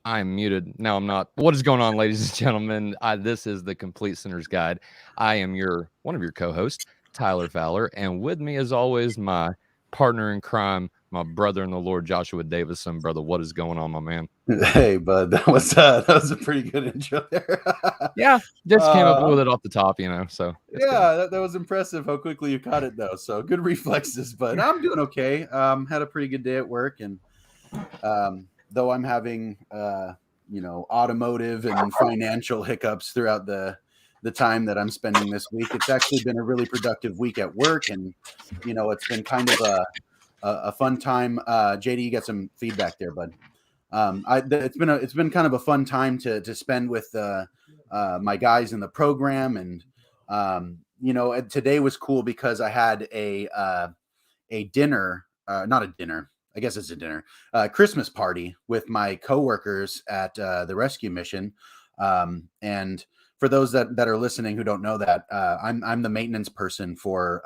I am muted. No, I'm not. What is going on, ladies and gentlemen? This is the Complete Sinner's Guide. I am one of your co-hosts, Tyler Fowler, and with me, as always, my partner in crime, my brother in the Lord, Joshua Davison. Brother, what is going on, my man? Hey, bud, that was a pretty good intro there. Yeah, just came up with it off the top, So yeah, that was impressive how quickly you caught it, though. So good reflexes, but I'm doing okay. Had a pretty good day at work, and though I'm having automotive and financial hiccups throughout the time that I'm spending this week, it's actually been a really productive week at work, and it's been kind of a fun time. JD, you got some feedback there, bud. It's been kind of a fun time to spend with my guys in the program, and today was cool because I had a dinner, not a dinner, I guess it's a dinner, Christmas party with my coworkers at the rescue mission, and for those that are listening who don't know that, I'm the maintenance person for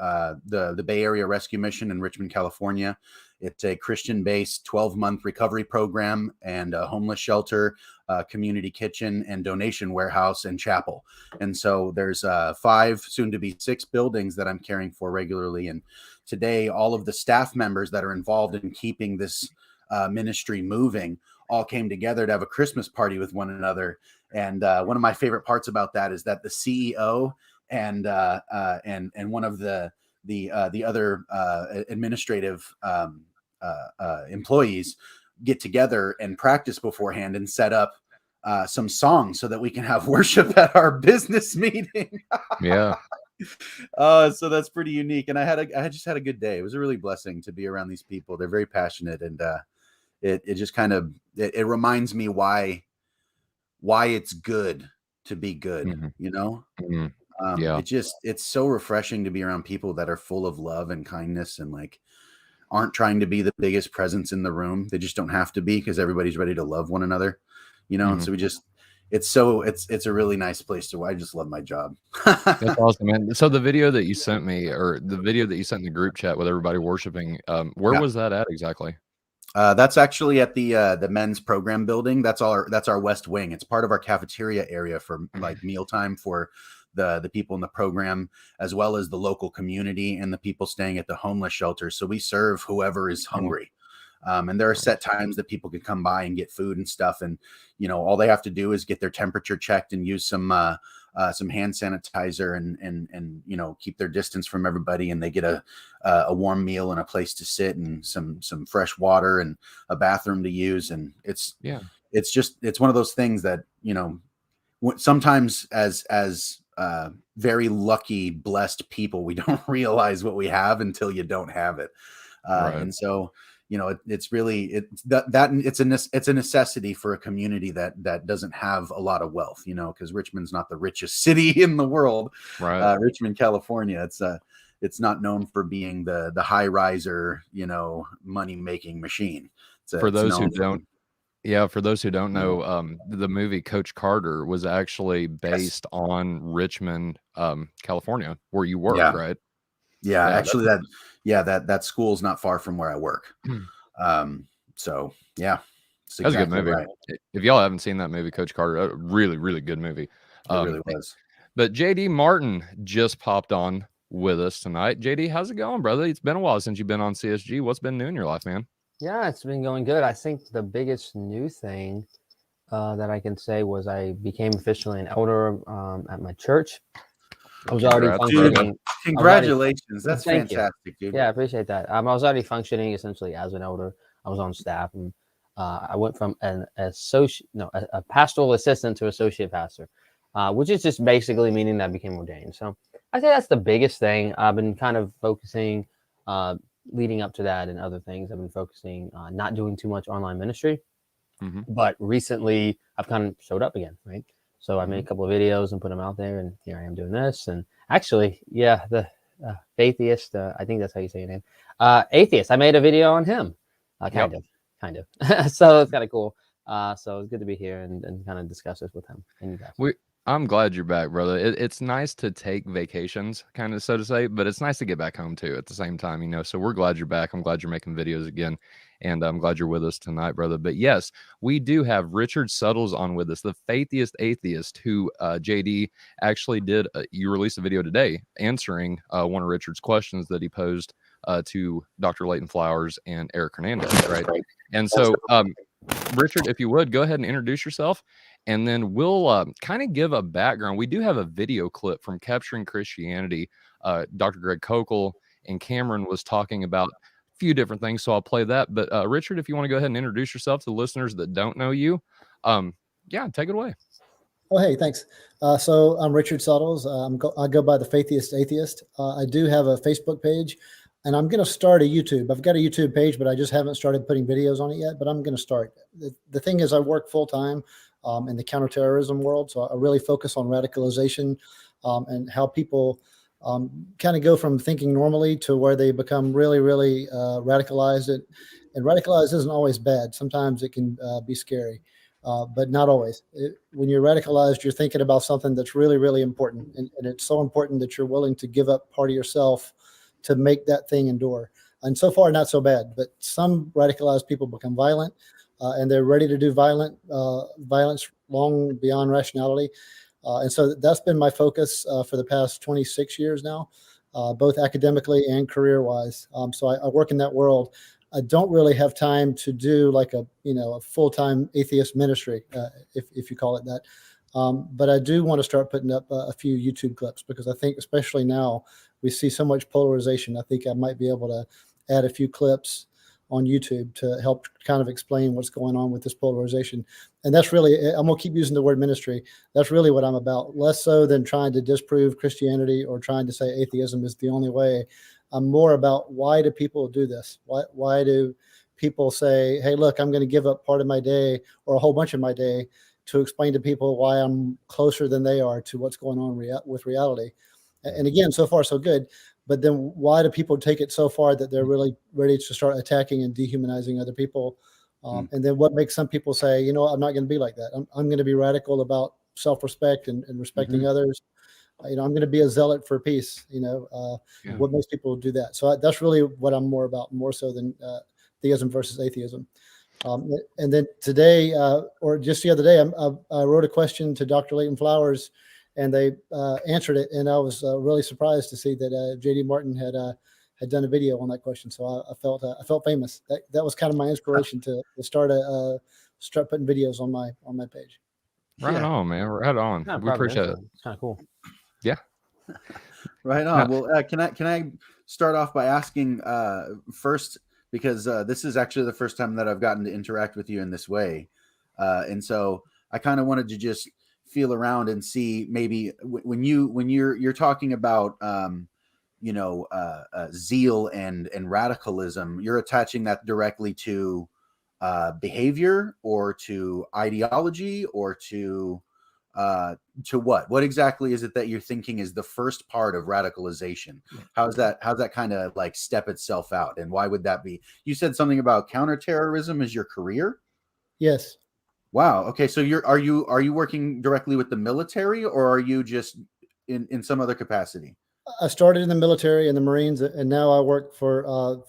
the Bay Area Rescue Mission in Richmond, California. It's a Christian-based 12-month recovery program and a homeless shelter, community kitchen, and donation warehouse and chapel. And so there's 5, soon to be 6 buildings that I'm caring for regularly. And today, all of the staff members that are involved in keeping this ministry moving all came together to have a Christmas party with one another. And one of my favorite parts about that is that the CEO and one of the other administrative employees get together and practice beforehand and set up some songs so that we can have worship at our business meeting. Yeah. So that's pretty unique. And I just had a good day. It was a really blessing to be around these people. They're very passionate, and it just kind of it reminds me why it's good to be good. Mm-hmm. Yeah. It's so refreshing to be around people that are full of love and kindness and aren't trying to be the biggest presence in the room. They just don't have to be, because everybody's ready to love one another, And so it's a really nice place to. I just love my job. That's awesome, man. So the video that you sent me, or the video that you sent in the group chat with everybody worshiping, where was that at exactly? That's actually at the men's program building. That's our West Wing. It's part of our cafeteria area for mealtime for the people in the program, as well as the local community and the people staying at the homeless shelter. So we serve whoever is hungry. And there are set times that people can come by and get food and stuff. And, all they have to do is get their temperature checked and use some hand sanitizer and keep their distance from everybody. And they get a warm meal and a place to sit and some fresh water and a bathroom to use. And it's one of those things that, sometimes as very lucky, blessed people, we don't realize what we have until you don't have it. Right. And so, it's really it's a necessity for a community that doesn't have a lot of wealth, because Richmond's not the richest city in the world. Right. Richmond, California, it's not known for being the high riser, money making machine. For those who don't know, the movie Coach Carter was actually based on Richmond, California, where you work, right? Yeah, actually that school's not far from where I work. So yeah, that's a good movie. Right. If y'all haven't seen that movie, Coach Carter, a really, really good movie. It really was. But JD Martin just popped on with us tonight. JD, how's it going, brother? It's been a while since you've been on CSG. What's been new in your life, man? Yeah, it's been going good. I think the biggest new thing that I can say was I became officially an elder at my church. I was already functioning. Congratulations. That's fantastic, dude. Yeah, I appreciate that. I was already functioning essentially as an elder. I was on staff, and I went from a pastoral assistant to associate pastor, which is just basically meaning that I became ordained. So I think that's the biggest thing. I've been kind of focusing, leading up to that and other things. I've been focusing on not doing too much online ministry, but recently I've kind of showed up again, right? So I made a couple of videos and put them out there, and here I am doing this. And actually, the Faithiest, I think that's how you say your name, Atheist. I made a video on him, kind of. So it's kind of cool. So it's good to be here and kind of discuss this with him and you guys. I'm glad you're back, brother. It's nice to take vacations, kind of so to say, but it's nice to get back home too at the same time, So we're glad you're back. I'm glad you're making videos again. and I'm glad you're with us tonight, brother. But yes, we do have Richard Suttles on with us, the Faithiest Atheist, who JD actually did. You released a video today answering one of Richard's questions that he posed to Dr. Leighton Flowers and Eric Hernandez, right? And so, Richard, if you would, go ahead and introduce yourself, and then we'll kind of give a background. We do have a video clip from Capturing Christianity. Dr. Greg Koukl and Cameron was talking about a few different things, so I'll play that. But Richard, if you want to go ahead and introduce yourself to the listeners that don't know you, yeah, take it away. Oh, hey, thanks. So I'm Richard Suttles. I go by the Faithiest Atheist. I do have a Facebook page, and I'm going to start a YouTube. I've got a YouTube page, but I just haven't started putting videos on it yet, but I'm going to start. The thing is, I work full-time in the counterterrorism world, so I really focus on radicalization and how people kind of go from thinking normally to where they become really, really radicalized. And radicalized isn't always bad. Sometimes it can be scary. But not always. When you're radicalized, you're thinking about something that's really, really important. And it's so important that you're willing to give up part of yourself to make that thing endure. And so far, not so bad. But some radicalized people become violent, and they're ready to do violence long beyond rationality. And so that's been my focus for the past 26 years now, both academically and career-wise. So I work in that world. I don't really have time to do like a full-time atheist ministry, if you call it that. But I do want to start putting up a few YouTube clips, because I think especially now we see so much polarization. I think I might be able to add a few clips on YouTube to help kind of explain what's going on with this polarization. And that's really, I'm going to keep using the word ministry. That's really what I'm about, less so than trying to disprove Christianity or trying to say atheism is the only way. I'm more about, why do people do this? Why do people say, hey, look, I'm going to give up part of my day or a whole bunch of my day to explain to people why I'm closer than they are to what's going on with reality? And again, so far, so good. But then why do people take it so far that they're really ready to start attacking and dehumanizing other people? And then what makes some people say, I'm not going to be like that. I'm going to be radical about self-respect and respecting others. I'm going to be a zealot for peace. What makes people do that? So that's really what I'm more about, more so than theism versus atheism. And then today, or just the other day, I wrote a question to Dr. Leighton Flowers, and they answered it. And I was really surprised to see that JD Martin had done a video on that question. So I felt famous. That was kind of my inspiration to start putting videos on my page. Right on, man. Right on. We appreciate it. It's kind of cool. Yeah. Right on. Well, can I start off by asking first, because this is actually the first time that I've gotten to interact with you in this way, and so I kind of wanted to just feel around and see, maybe when you're talking about zeal and radicalism, you're attaching that directly to behavior or to ideology or to what exactly is it that you're thinking is the first part of radicalization? How's that kind of like step itself out, and why would that be? You said something about counterterrorism as your career. Yes. Wow. Okay. So are you working directly with the military, or are you just in some other capacity? I started in the military and the Marines, and now I work for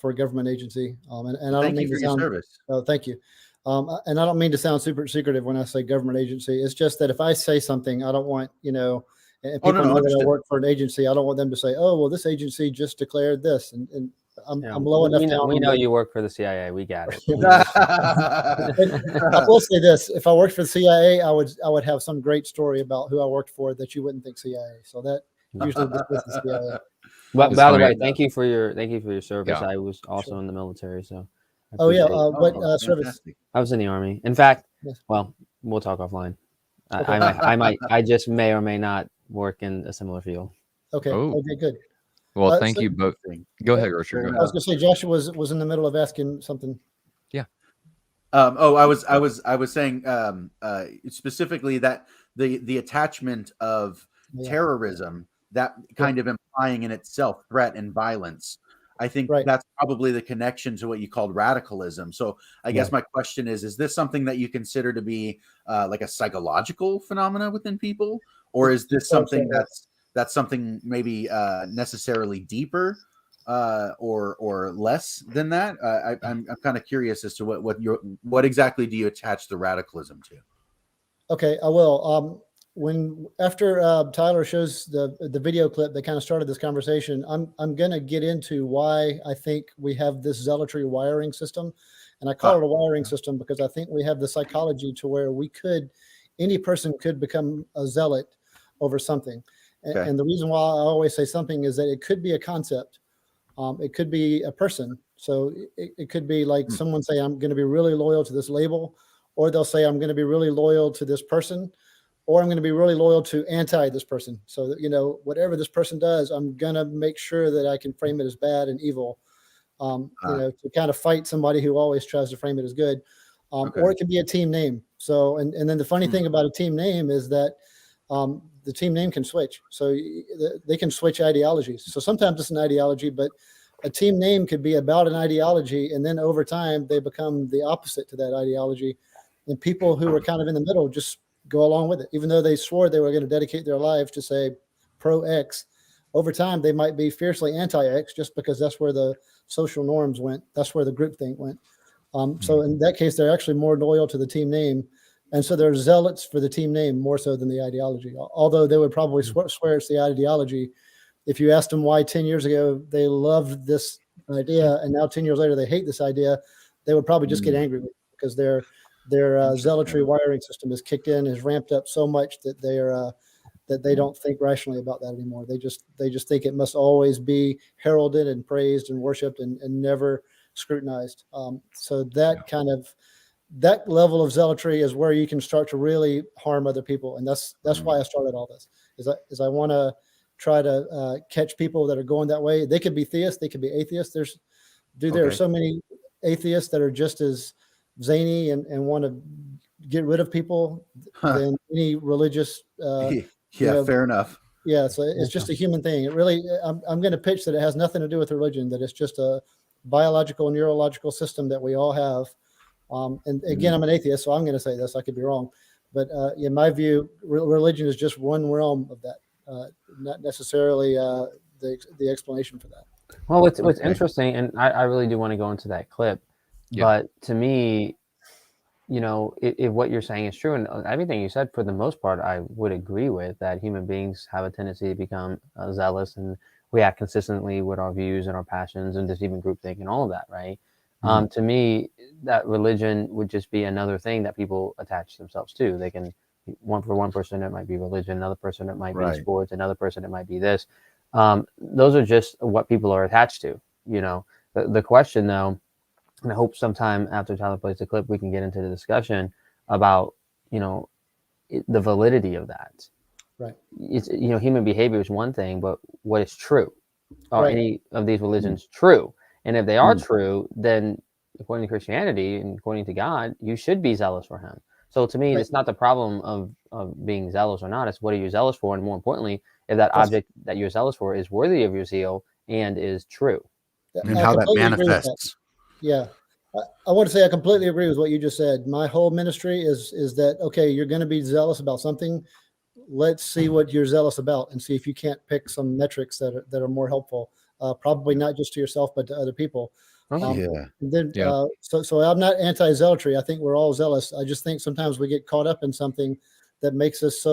a government agency. And I don't mean to sound, service. Oh, thank you. And I don't mean to sound super secretive when I say government agency. It's just that if I say something, I don't want, and people know that I work for an agency, I don't want them to say, oh, well, this agency just declared this. And I'm low enough down. We know you work for the CIA. We got it. I will say this: if I worked for the CIA, I would have some great story about who I worked for that you wouldn't think CIA. So that usually this is the CIA. But by the way, thank you for your service. Yeah. I was also in the military, so. Oh yeah, what service? I was in the Army. In fact, well, we'll talk offline. Okay. I just may or may not work in a similar field. Okay. Okay, good. Well, thank you both. Go ahead, Richard. I was going to say Joshua was in the middle of asking something. Yeah. I was saying specifically that the attachment of terrorism, that kind of implying in itself threat and violence. I think that's probably the connection to what you called radicalism. So I guess my question is this something that you consider to be like a psychological phenomena within people, or is this something that's something maybe necessarily deeper? or less than that? I'm kind of curious as to what exactly do you attach the radicalism to? Okay, I will. After Tyler shows the video clip that kind of started this conversation, I'm going to get into why I think we have this zealotry wiring system, and I call it a wiring system because I think we have the psychology to where any person could become a zealot over something. Okay. And the reason why I always say something is that it could be a concept, it could be a person. So it could be like someone say, I'm going to be really loyal to this label, or they'll say, I'm going to be really loyal to this person, or I'm going to be really loyal to anti this person. So that, whatever this person does, I'm going to make sure that I can frame it as bad and evil, to kind of fight somebody who always tries to frame it as good. Or it could be a team name. So, and then the funny thing about a team name is that the team name can switch. So they can switch ideologies. So sometimes it's an ideology, but a team name could be about an ideology. And then over time, they become the opposite to that ideology. And people who are kind of in the middle just go along with it. Even though they swore they were going to dedicate their lives to say pro X, over time, they might be fiercely anti-X just because that's where the social norms went. That's where the groupthink went. So in that case, they're actually more loyal to the team name. And so they're zealots for the team name more so than the ideology, although they would probably swear it's the ideology. If you asked them why 10 years ago they loved this idea and now 10 years later they hate this idea, they would probably just get angry with it because their zealotry wiring system is kicked in, is ramped up so much that they don't think rationally about that anymore. They just think it must always be heralded and praised and worshipped and never scrutinized. So that level of zealotry is where you can start to really harm other people. And that's why I started all this is I want to try to catch people that are going that way. They could be theists, they could be atheists. There are so many atheists that are just as zany and want to get rid of people than any religious. Fair enough. Yeah. So it's just a human thing. It really, I'm going to pitch that it has nothing to do with religion, that it's just a biological, neurological system that we all have. And again, I'm an atheist, so I'm going to say this. I could be wrong, but in my view, religion is just one realm of that, not necessarily the explanation for that. Well, what's interesting, and I really do want to go into that clip, but to me, if what you're saying is true, and everything you said, for the most part, I would agree with, that human beings have a tendency to become zealous and we act consistently with our views and our passions and just even groupthink and all of that, right? To me, that religion would just be another thing that people attach themselves to. They can, for one person, it might be religion, another person, it might be sports, another person, it might be this. Those are just what people are attached to. The question, though, and I hope sometime after Tyler plays the clip, we can get into the discussion about, the validity of that. Right. It's, human behavior is one thing, but what is true? Are any of these religions true? And if they are true, then according to Christianity and according to God, you should be zealous for him. So to me, it's not the problem of being zealous or not. It's what are you zealous for? And more importantly, if that object that you're zealous for is worthy of your zeal and is true. And how that manifests. Yeah. I want to say I completely agree with what you just said. My whole ministry is that, okay, you're going to be zealous about something. Let's see what you're zealous about and see if you can't pick some metrics that are more helpful. Probably not just to yourself, but to other people. So I'm not anti-zealotry. I think we're all zealous. I just think sometimes we get caught up in something that makes us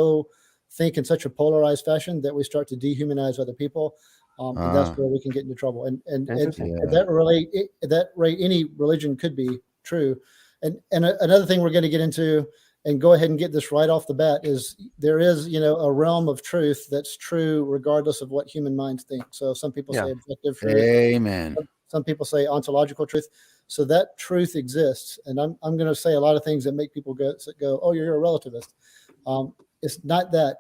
think in such a polarized fashion that we start to dehumanize other people. And that's where we can get into trouble. And at that rate, any religion could be true. And another thing we're going to get into, and go ahead and get this right off the bat, is there is, a realm of truth that's true regardless of what human minds think. So some people say objective truth. Amen. Some people say ontological truth. So that truth exists. And I'm going to say a lot of things that make people go, oh, you're a relativist. It's not that.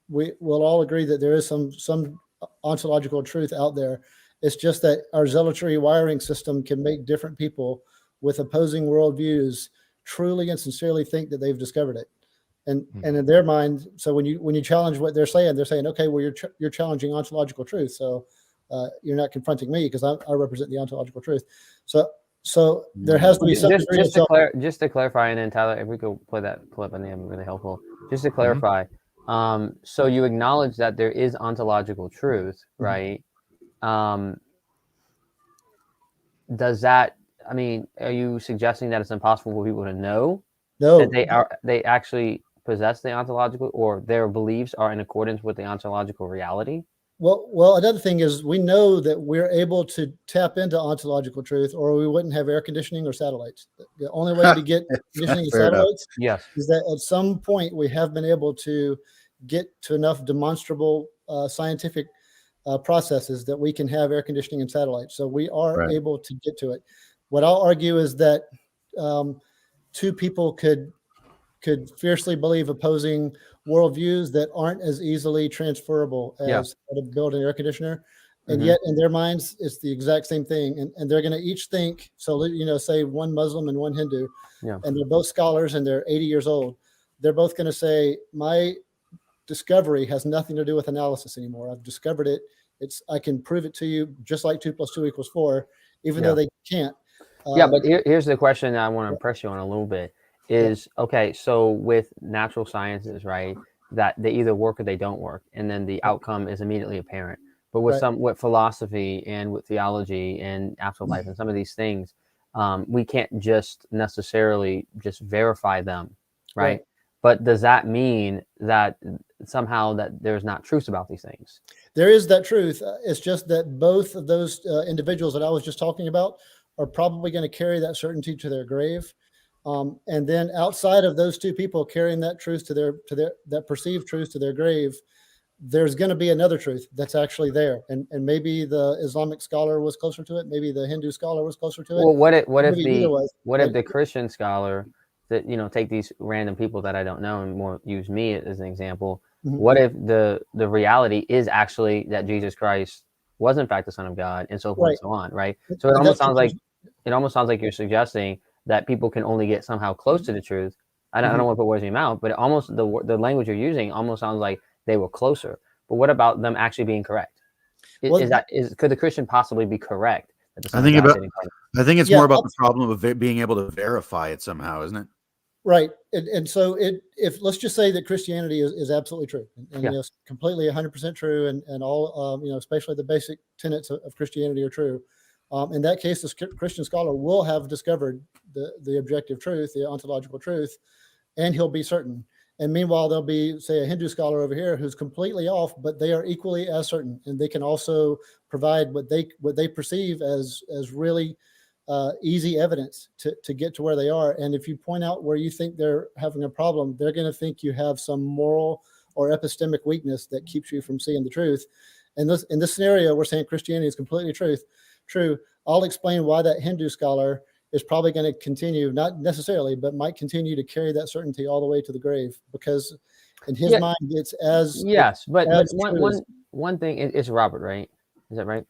We'll all agree that there is some ontological truth out there. It's just that our zealotry wiring system can make different people with opposing worldviews truly and sincerely think that they've discovered it, and in their mind. So when you challenge what they're saying, okay, well, you're challenging ontological truth, so you're not confronting me because I represent the ontological truth. So there has to be some just to clarify, and then Tyler, if we could play that clip, I think it'd be really helpful. Just to clarify, so you acknowledge that there is ontological truth, right? does that, I mean, are you suggesting that it's impossible for people to know No, that they actually possess the ontological, or their beliefs are in accordance with the ontological reality? well, another thing is we know that we're able to tap into ontological truth, or we wouldn't have air conditioning or satellites. The only way to get conditioning and Fair enough. satellites Yes. is that at some point we have been able to get to enough demonstrable scientific processes that we can have air conditioning and satellites. So we are Right. able to get to it. What I'll argue is that two people could fiercely believe opposing worldviews that aren't as easily transferable as Yeah. how to build an air conditioner. And Mhm. yet in their minds, it's the exact same thing. And they're going to each think, so, say one Muslim and one Hindu, Yeah. and they're both scholars and they're 80 years old. They're both going to say, my discovery has nothing to do with analysis anymore. I've discovered it. I can prove it to you just like 2 + 2 = 4, even though they can't. Yeah, but here's the question that I want to impress you on a little bit is, okay, so with natural sciences, right, that they either work or they don't work, and then the outcome is immediately apparent. But with Right. with philosophy and with theology and afterlife and some of these things, we can't just necessarily just verify them, right? Right. But does that mean that somehow that there's not truth about these things? There is that truth. It's just that both of those individuals that I was just talking about are probably going to carry that certainty to their grave. And then outside of those two people carrying that truth to that perceived truth to their grave, there's going to be another truth that's actually there. And maybe the Islamic scholar was closer to it. Maybe the Hindu scholar was closer to it. Well, what if Maybe neither was. the Christian scholar that, take these random people that I don't know and more use me as an example? Mhm. What if the reality is actually that Jesus Christ was in fact the Son of God, and so forth and so on, right? So it And almost that's sounds like you're suggesting that people can only get somehow close to the truth. I don't want to put words in your mouth, but almost the language you're using almost sounds like they were closer. But what about them actually being correct? Well, Could the Christian possibly be correct that the Son I think of God about- did incarnate? I think it's Yeah, more about the problem of being able to verify it somehow, isn't it? right. And so if let's just say that Christianity is absolutely true and Yeah. it's completely 100% true, and all, especially the basic tenets of Christianity are true. In that case, the Christian scholar will have discovered the objective truth, the ontological truth, and he'll be certain. And meanwhile, there'll be, say, a Hindu scholar over here who's completely off, but they are equally as certain, and they can also provide what they perceive as really easy evidence to get to where they are. And if you point out where you think they're having a problem, they're going to think you have some moral or epistemic weakness that keeps you from seeing the truth. And in this scenario, we're saying Christianity is completely true. I'll explain why that Hindu scholar is probably going to continue, not necessarily, but might continue to carry that certainty all the way to the grave, because in his mind, it's as yes. But as one thing is Robert, right? Is that right?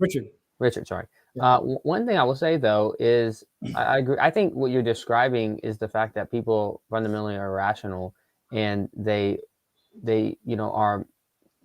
Richard, sorry. Yeah. One thing I will say though is I agree. I think what you're describing is the fact that people fundamentally are irrational, and they are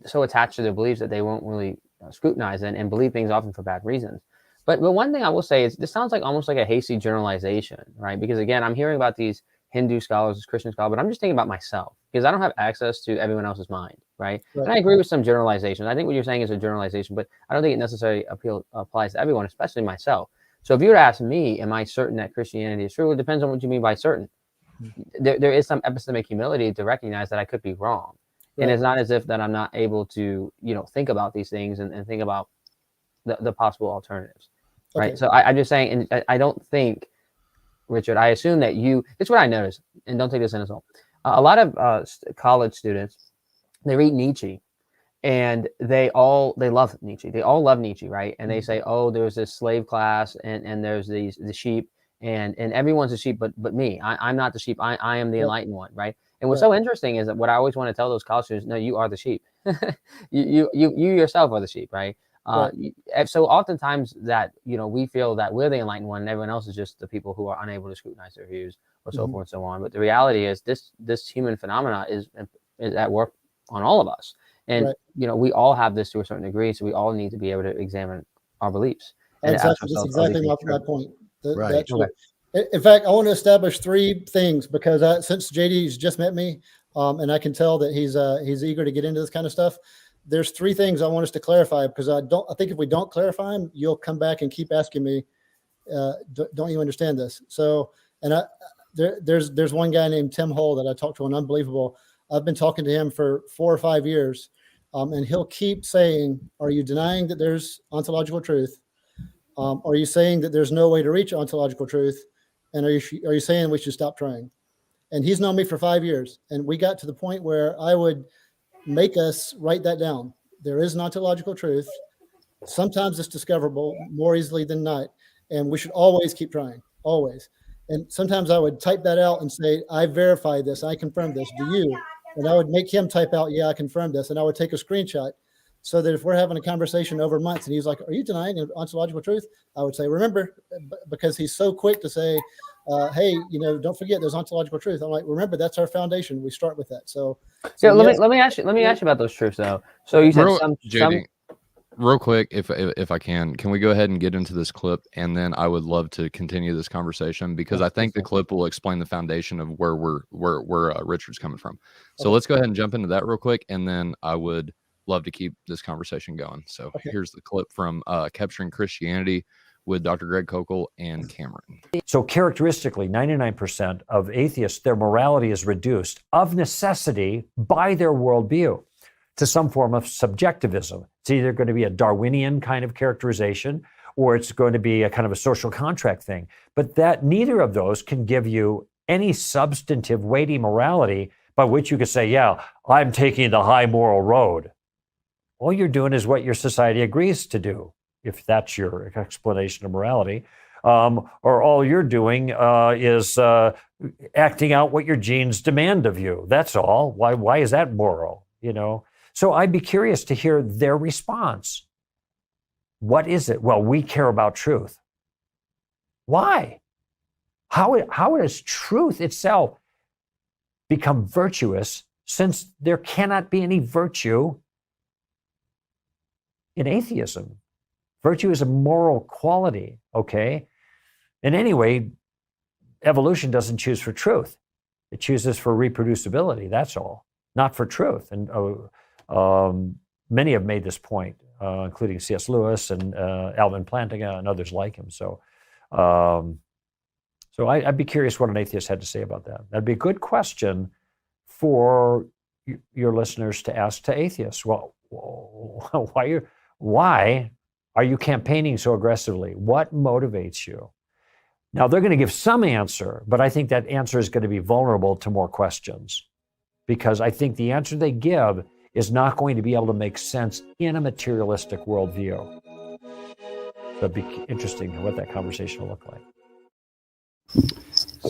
so attached to their beliefs that they won't really scrutinize and believe things often for bad reasons. But one thing I will say is this sounds like almost like a hasty generalization, right? Because again, I'm hearing about these Hindu scholars, this Christian scholar, but I'm just thinking about myself because I don't have access to everyone else's mind, right? And I agree with some generalizations. I think what you're saying is a generalization, but I don't think it necessarily applies to everyone, especially myself. So if you were to ask me, am I certain that Christianity is true? It depends on what you mean by certain. There is some epistemic humility to recognize that I could be wrong. Right. And it's not as if that I'm not able to, think about these things and think about the possible alternatives. Okay. Right. So I'm just saying, and I don't think, Richard, I assume that it's what I noticed, and don't take this in as well. A lot of college students, they read Nietzsche, and they love Nietzsche. They all love Nietzsche, right? And they say, oh, there's this slave class, and there's the sheep, and everyone's a sheep, but me. I'm not the sheep. I am the enlightened one, right? And what's so interesting is that what I always want to tell those college students, no, you are the sheep. you yourself are the sheep, right? So oftentimes that, we feel that we're the enlightened one and everyone else is just the people who are unable to scrutinize their views or so forth and so on. But the reality is this human phenomena is at work on all of us. And, we all have this to a certain degree. So we all need to be able to examine our beliefs. And exactly. That's exactly my point. Right. In fact, I want to establish three things because since JD's just met me, and I can tell that he's eager to get into this kind of stuff. There's three things I want us to clarify because I think if we don't clarify them, you'll come back and keep asking me, Don't you understand this? So, and there's one guy named Tim Hull that I talked to, an unbelievable. I've been talking to him for 4 or 5 years, and he'll keep saying, "Are you denying that there's ontological truth? Are you saying that there's no way to reach ontological truth? And are you saying we should stop trying?" And he's known me for 5 years, and we got to the point where I would make us write that down. There is an ontological truth. Sometimes it's discoverable more easily than not, and we should always keep trying, always. And sometimes I would type that out and say, "I verify this, I confirm this, do you?" And I would make him type out, "Yeah, I confirm this," and I would take a screenshot so that if we're having a conversation over months and he's like, "Are you denying ontological truth?" I would say, "Remember," because he's so quick to say, "Hey, don't forget there's ontological truth." I'm like, "Remember, that's our foundation. We start with that." So yeah, let me ask you about those truths though. So you said JD, real quick, if I can we go ahead and get into this clip, and then I would love to continue this conversation, because I think the clip will explain the foundation of where Richard's coming from. So let's go ahead and jump into that real quick, and then I would love to keep this conversation going. So here's the clip from Capturing Christianity with Dr. Greg Koukl and Cameron. So characteristically, 99% of atheists, their morality is reduced of necessity by their worldview to some form of subjectivism. It's either going to be a Darwinian kind of characterization, or it's going to be a kind of a social contract thing. But that neither of those can give you any substantive, weighty morality by which you could say, "Yeah, I'm taking the high moral road." All you're doing is what your society agrees to do, if that's your explanation of morality. Or all you're doing is acting out what your genes demand of you. That's all. Why is that moral? So I'd be curious to hear their response. What is it? Well, we care about truth. Why? How does truth itself become virtuous, since there cannot be any virtue in atheism? Virtue is a moral quality, okay? And anyway, evolution doesn't choose for truth. It chooses for reproducibility, that's all, not for truth. And many have made this point, including C.S. Lewis and Alvin Plantinga and others like him. So I'd be curious what an atheist had to say about that. That'd be a good question for your listeners to ask to atheists. Well, why are you campaigning so aggressively? What motivates you? Now, they're going to give some answer, but I think that answer is going to be vulnerable to more questions, because I think the answer they give is not going to be able to make sense in a materialistic worldview. So it'd be interesting what that conversation will look like.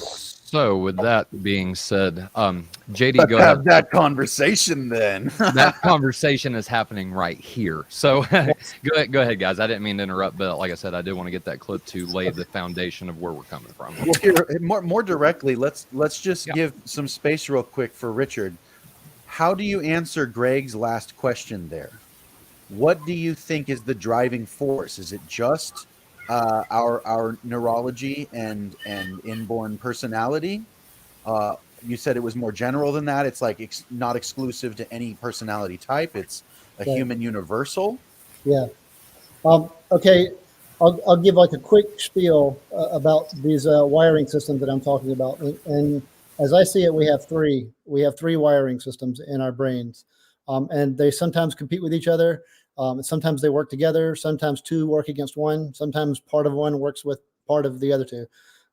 So with that being said, JD, Let's go have ahead. that conversation then. That conversation is happening right here. So go ahead, guys. I didn't mean to interrupt, but like I said, I did want to get that clip to lay the foundation of where we're coming from. Well, here, more directly, let's just give some space real quick for Richard. How do you answer Greg's last question there? What do you think is the driving force? Is it just our neurology and inborn personality? You said it was more general than that. It's like not exclusive to any personality type. It's a human universal. Yeah. Okay. I'll give like a quick spiel about these wiring systems that I'm talking about. And as I see it, we have three wiring systems in our brains, and they sometimes compete with each other. Sometimes they work together. Sometimes two work against one. Sometimes part of one works with part of the other two.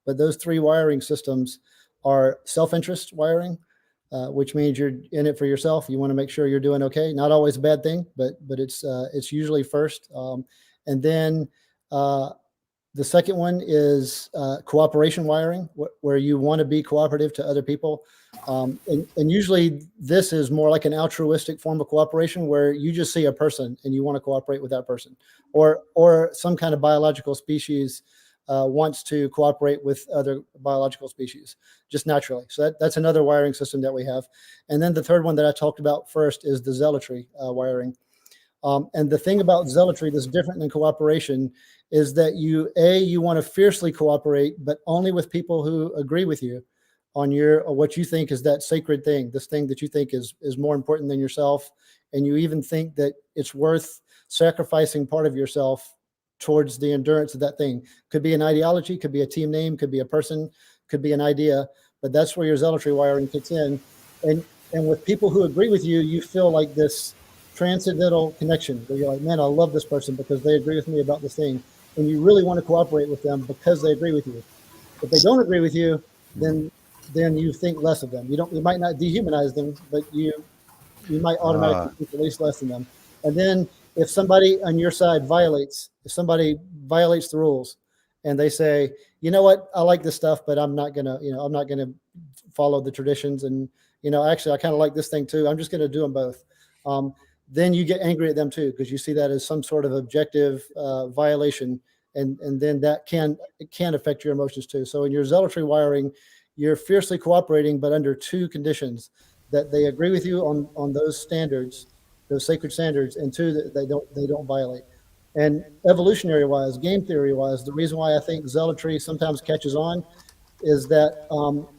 But those three wiring systems are self-interest wiring, which means you're in it for yourself. You want to make sure you're doing okay. Not always a bad thing, but it's usually first. And then the second one is cooperation wiring, where you want to be cooperative to other people. And usually this is more like an altruistic form of cooperation, where you just see a person and you want to cooperate with that person, or some kind of biological species wants to cooperate with other biological species just naturally. So that's another wiring system that we have. And then the third one that I talked about first is the zealotry wiring. And the thing about zealotry that's different than cooperation is that you want to fiercely cooperate, but only with people who agree with you on what you think is that sacred thing, this thing that you think is more important than yourself. And you even think that it's worth sacrificing part of yourself towards the endurance of that thing. Could be an ideology, could be a team name, could be a person, could be an idea, but that's where your zealotry wiring kicks in. And with people who agree with you, you feel like this transcendental connection where you're like, man, I love this person because they agree with me about this thing. And you really want to cooperate with them because they agree with you. If they don't agree with you, then you think less of them. You might not dehumanize them, but you might automatically think at least less than them. And then if somebody on your side violates the rules and they say, you know what, I like this stuff, but I'm not gonna follow the traditions. And, actually I kind of like this thing too. I'm just going to do them both. Then you get angry at them too, because you see that as some sort of objective violation. And then that can affect your emotions too. So in your zealotry wiring, you're fiercely cooperating, but under two conditions: that they agree with you on those standards, those sacred standards, and two, that they don't violate. And evolutionary wise, game theory wise, the reason why I think zealotry sometimes catches on is that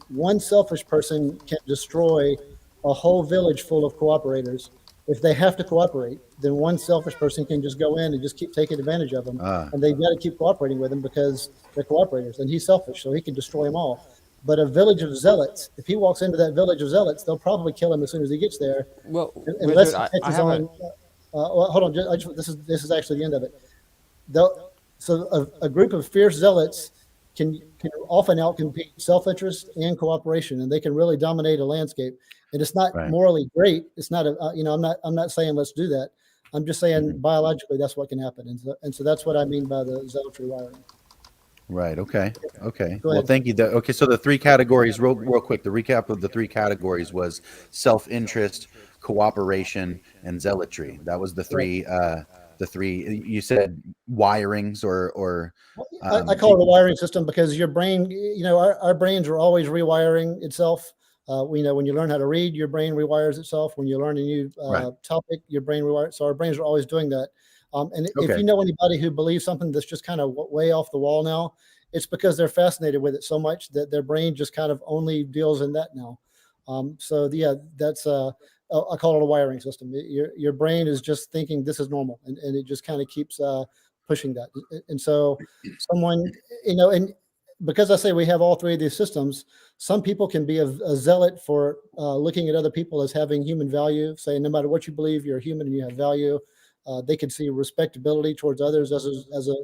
one selfish person can destroy a whole village full of cooperators. If they have to cooperate, then one selfish person can just go in and just keep taking advantage of them. And they've got to keep cooperating with him because they're cooperators, and he's selfish, so he can destroy them all. But a village of zealots, if he walks into that village of zealots, they'll probably kill him as soon as he gets there. Well, unless Richard, he catches on. Well, hold on, this is actually the end of it. So a group of fierce zealots can often outcompete self-interest and cooperation, and they can really dominate a landscape. And it's not morally great. It's not I'm not saying let's do that. I'm just saying biologically that's what can happen. And so that's what I mean by the zealotry wiring. Right. Okay. Well, thank you. Okay. So the three categories, real quick, the recap of the three categories was self-interest, cooperation, and zealotry. That was the three. The three you said wirings or I call it a wiring system because your brain, our brains are always rewiring itself. When you learn how to read, your brain rewires itself. When you learn a new topic, your brain rewires. So our brains are always doing that. If you know anybody who believes something that's just kind of way off the wall now, it's because they're fascinated with it so much that their brain just kind of only deals in that now. That's I call it a wiring system. Your brain is just thinking this is normal, and it just kind of keeps pushing that. And so someone, and because I say we have all three of these systems, some people can be a zealot for looking at other people as having human value, saying no matter what you believe, you're a human and you have value. They can see respectability towards others as a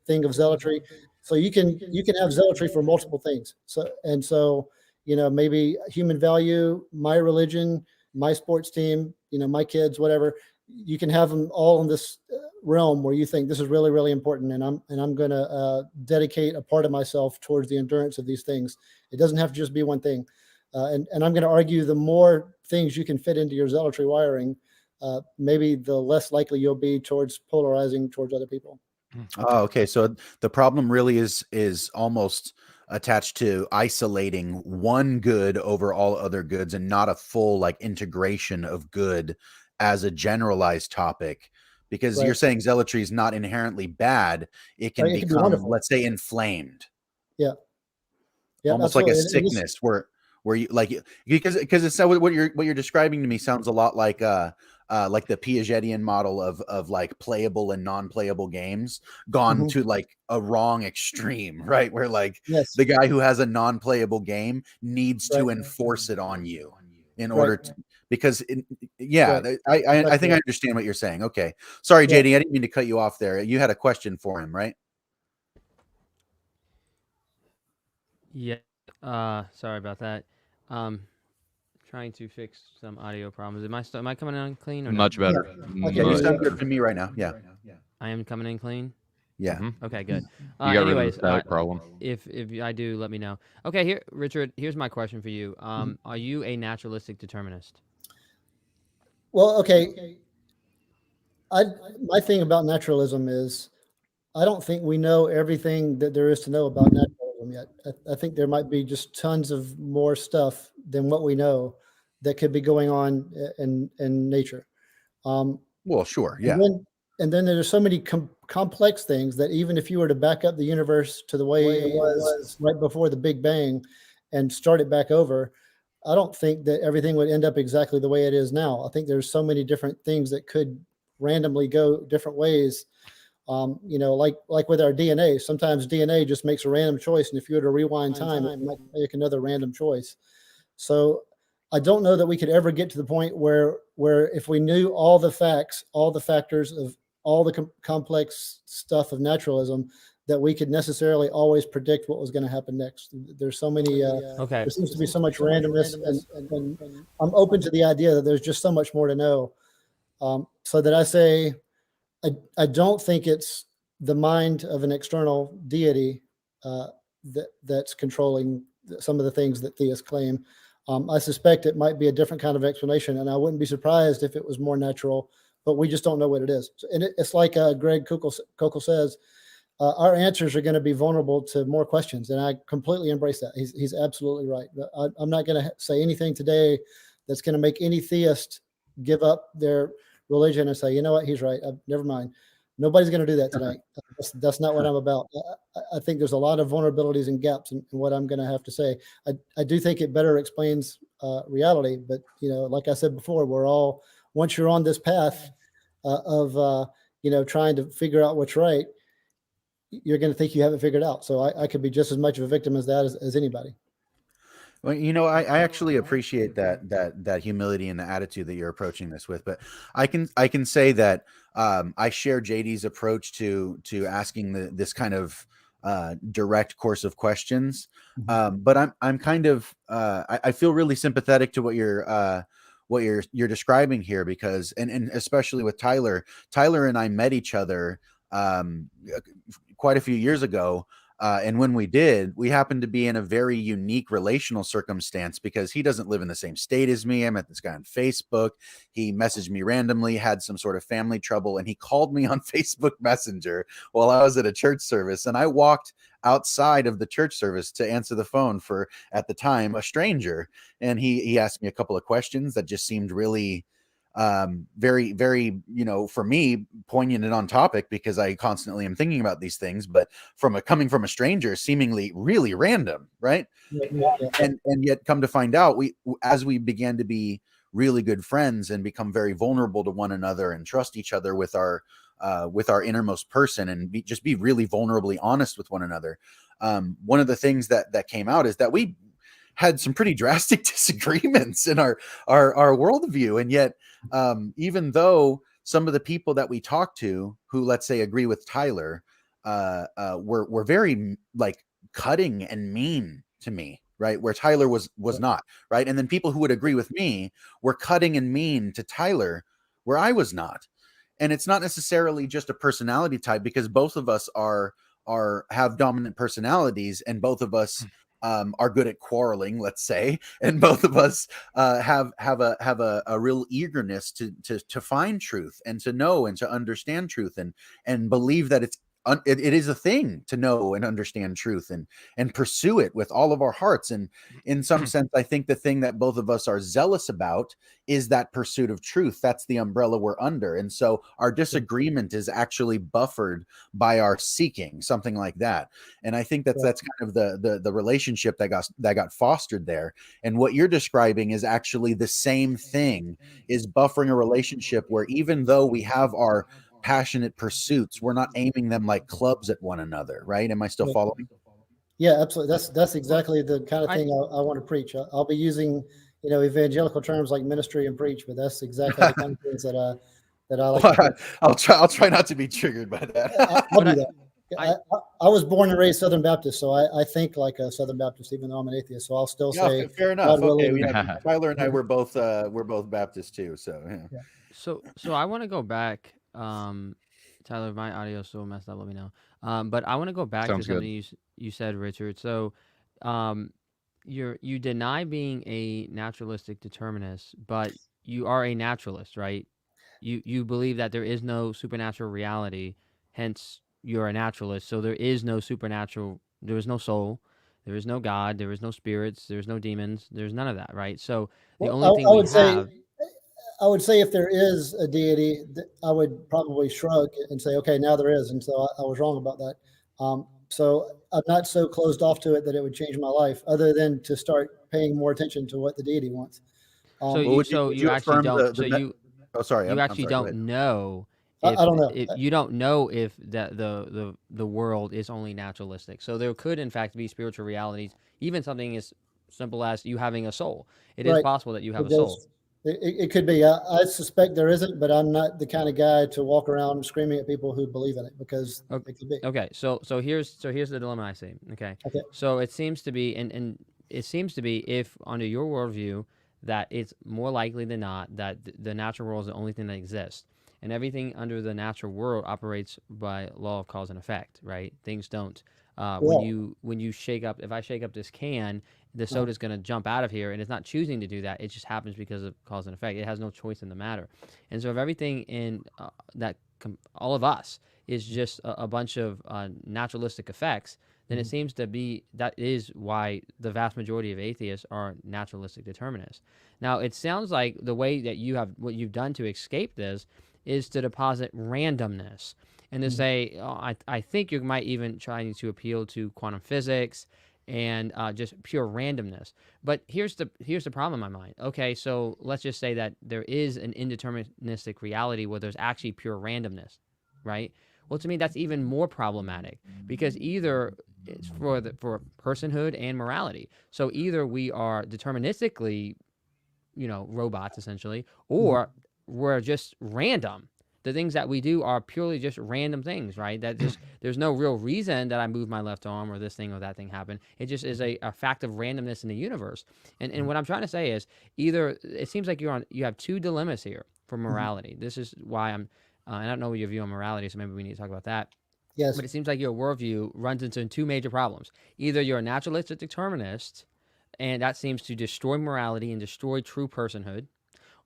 thing of zealotry. So you can have zealotry for multiple things. So maybe human value, my religion, my sports team, my kids, whatever. You can have them all in this realm where you think this is really, really important, and I'm going to dedicate a part of myself towards the endurance of these things. It doesn't have to just be one thing. And I'm going to argue the more things you can fit into your zealotry wiring, maybe the less likely you'll be towards polarizing towards other people. Oh, okay. So the problem really is almost attached to isolating one good over all other goods, and not a full integration of good as a generalized topic. Because you're saying zealotry is not inherently bad; it can become, let's say, inflamed. Yeah, almost like a sickness where you because it's what you're describing to me sounds a lot like the Piagetian model of playable and non-playable games gone to a wrong extreme, right? Where the guy who has a non-playable game needs to enforce it on you in order to, because I think I understand what you're saying. Okay. Sorry, JD, I didn't mean to cut you off there. You had a question for him, right? Yeah. Sorry about that. Trying to fix some audio problems. Am I coming in clean or no? Much better. Okay, you sound good to me right now. Yeah. I am coming in clean. Yeah. Okay, good. You got rid of the Anyways, static problem. If I do, let me know. Okay, Richard, here's my question for you. Are you a naturalistic determinist? Well, okay. My thing about naturalism is I don't think we know everything that there is to know about naturalism yet. I think there might be just tons of more stuff than what we know that could be going on in nature. Well, sure. Yeah. And then there's so many complex things that even if you were to back up the universe to the way it was right before the Big Bang and start it back over, I don't think that everything would end up exactly the way it is now. I think there's so many different things that could randomly go different ways. Like with our DNA, sometimes DNA just makes a random choice. And if you were to rewind time, it might make another random choice. So I don't know that we could ever get to the point where if we knew all the facts, all the factors of all the complex stuff of naturalism, that we could necessarily always predict what was going to happen next. There's so many, there seems to be so much randomness, and I'm open to the idea that there's just so much more to know. So that I say, I don't think it's the mind of an external deity that's controlling some of the things that theists claim. I suspect it might be a different kind of explanation, and I wouldn't be surprised if it was more natural, but we just don't know what it is. And it's like Greg Koukl says, our answers are going to be vulnerable to more questions, and I completely embrace that. He's absolutely right. I'm not going to say anything today that's going to make any theist give up their religion and say, you know what, he's right. Never mind. Nobody's going to do that tonight. That's not what I'm about. I think there's a lot of vulnerabilities and gaps in what I'm going to have to say. I do think it better explains reality, but like I said before, we're all, once you're on this path of trying to figure out what's right, you're going to think you haven't figured out. So I could be just as much of a victim as that as anybody. Well, I actually appreciate that humility and the attitude that you're approaching this with. But I can say that I share JD's approach to asking this kind of direct course of questions. But I'm kind of I feel really sympathetic to what you're describing here, because and especially with Tyler and I met each other quite a few years ago. And when we did, we happened to be in a very unique relational circumstance, because he doesn't live in the same state as me. I met this guy on Facebook. He messaged me randomly, had some sort of family trouble, and he called me on Facebook Messenger while I was at a church service. And I walked outside of the church service to answer the phone for, at the time, a stranger. And he asked me a couple of questions that just seemed really very, very, for me, poignant and on topic, because I constantly am thinking about these things, but coming from a stranger, seemingly really random, right? Yeah. And yet, come to find out, as we began to be really good friends and become very vulnerable to one another and trust each other with our innermost person, and just be really vulnerably honest with one another. One of the things that came out is that we had some pretty drastic disagreements in our worldview. And yet, even though some of the people that we talked to, who, let's say, agree with Tyler, were very cutting and mean to me, right? Where Tyler was not, right? And then people who would agree with me were cutting and mean to Tyler, where I was not. And it's not necessarily just a personality type, because both of us have dominant personalities, and both of us are good at quarreling, let's say, and both of us have a real eagerness to find truth and to know and to understand truth, and believe that it is a thing to know and understand truth and pursue it with all of our hearts. And in some sense, I think the thing that both of us are zealous about is that pursuit of truth. That's the umbrella we're under. And so our disagreement is actually buffered by our seeking, something like that. And I think that's kind of the relationship that got fostered there. And what you're describing is actually the same thing, is buffering a relationship where, even though we have our passionate pursuits, we're not aiming them like clubs at one another, right? Am I still following? Yeah, absolutely. That's exactly the kind of thing I want to preach. I'll be using evangelical terms like ministry and preach, but that's exactly the kind of things that I like. I'll try not to be triggered by that. I'll do that. I was born and raised Southern Baptist, so I think like a Southern Baptist, even though I'm an atheist. So I'll still say, fair enough. Okay, Tyler and I were both Baptist too. So yeah. So I want to go back. Tyler, my audio is so messed up. Let me know. But I want to go back to something you said, Richard. So, you deny being a naturalistic determinist, but you are a naturalist, right? You believe that there is no supernatural reality, hence you're a naturalist. So there is no supernatural. There is no soul. There is no God. There is no spirits. There's no demons. There's none of that, right? So the only thing we have. I would say if there is a deity, I would probably shrug and say, okay, now there is. And so I was wrong about that. So I'm not so closed off to it that it would change my life, other than to start paying more attention to what the deity wants. You actually don't know if I don't know. you don't know if that the world is only naturalistic. So there could in fact be spiritual realities, even something as simple as you having a soul. It is Right. possible that you have It a soul. does. It could be. I suspect there isn't, but I'm not the kind of guy to walk around screaming at people who believe in it, because Okay. it could be. Okay, so here's the dilemma I see. Okay, Okay. so it seems to be, and it seems to be, if under your worldview, that it's more likely than not that the natural world is the only thing that exists, and everything under the natural world operates by law of cause and effect, right? Things don't. When you shake up, if I shake up this can, the soda is going to jump out of here, and it's not choosing to do that. It just happens because of cause and effect. It has no choice in the matter. And so if everything in all of us is just a bunch of naturalistic effects, then it seems to be that is why the vast majority of atheists are naturalistic determinists. Now, it sounds like the way that what you've done to escape this is to deposit randomness and to say, I think you might even try to appeal to quantum physics and just pure randomness. But here's the problem in my mind. Okay, so let's just say that there is an indeterministic reality where there's actually pure randomness, right? Well, to me, that's even more problematic, because either it's for personhood and morality. So either we are deterministically, robots essentially, or we're just random. The things that we do are purely just random things, right? That just there's no real reason that I moved my left arm or this thing or that thing happened. It just is a fact of randomness in the universe. And what I'm trying to say is, either it seems like you have two dilemmas here for morality. This is why I'm and I don't know what your view on morality, so maybe we need to talk about that. Yes. But it seems like your worldview runs into two major problems. Either you're a naturalistic determinist, and that seems to destroy morality and destroy true personhood,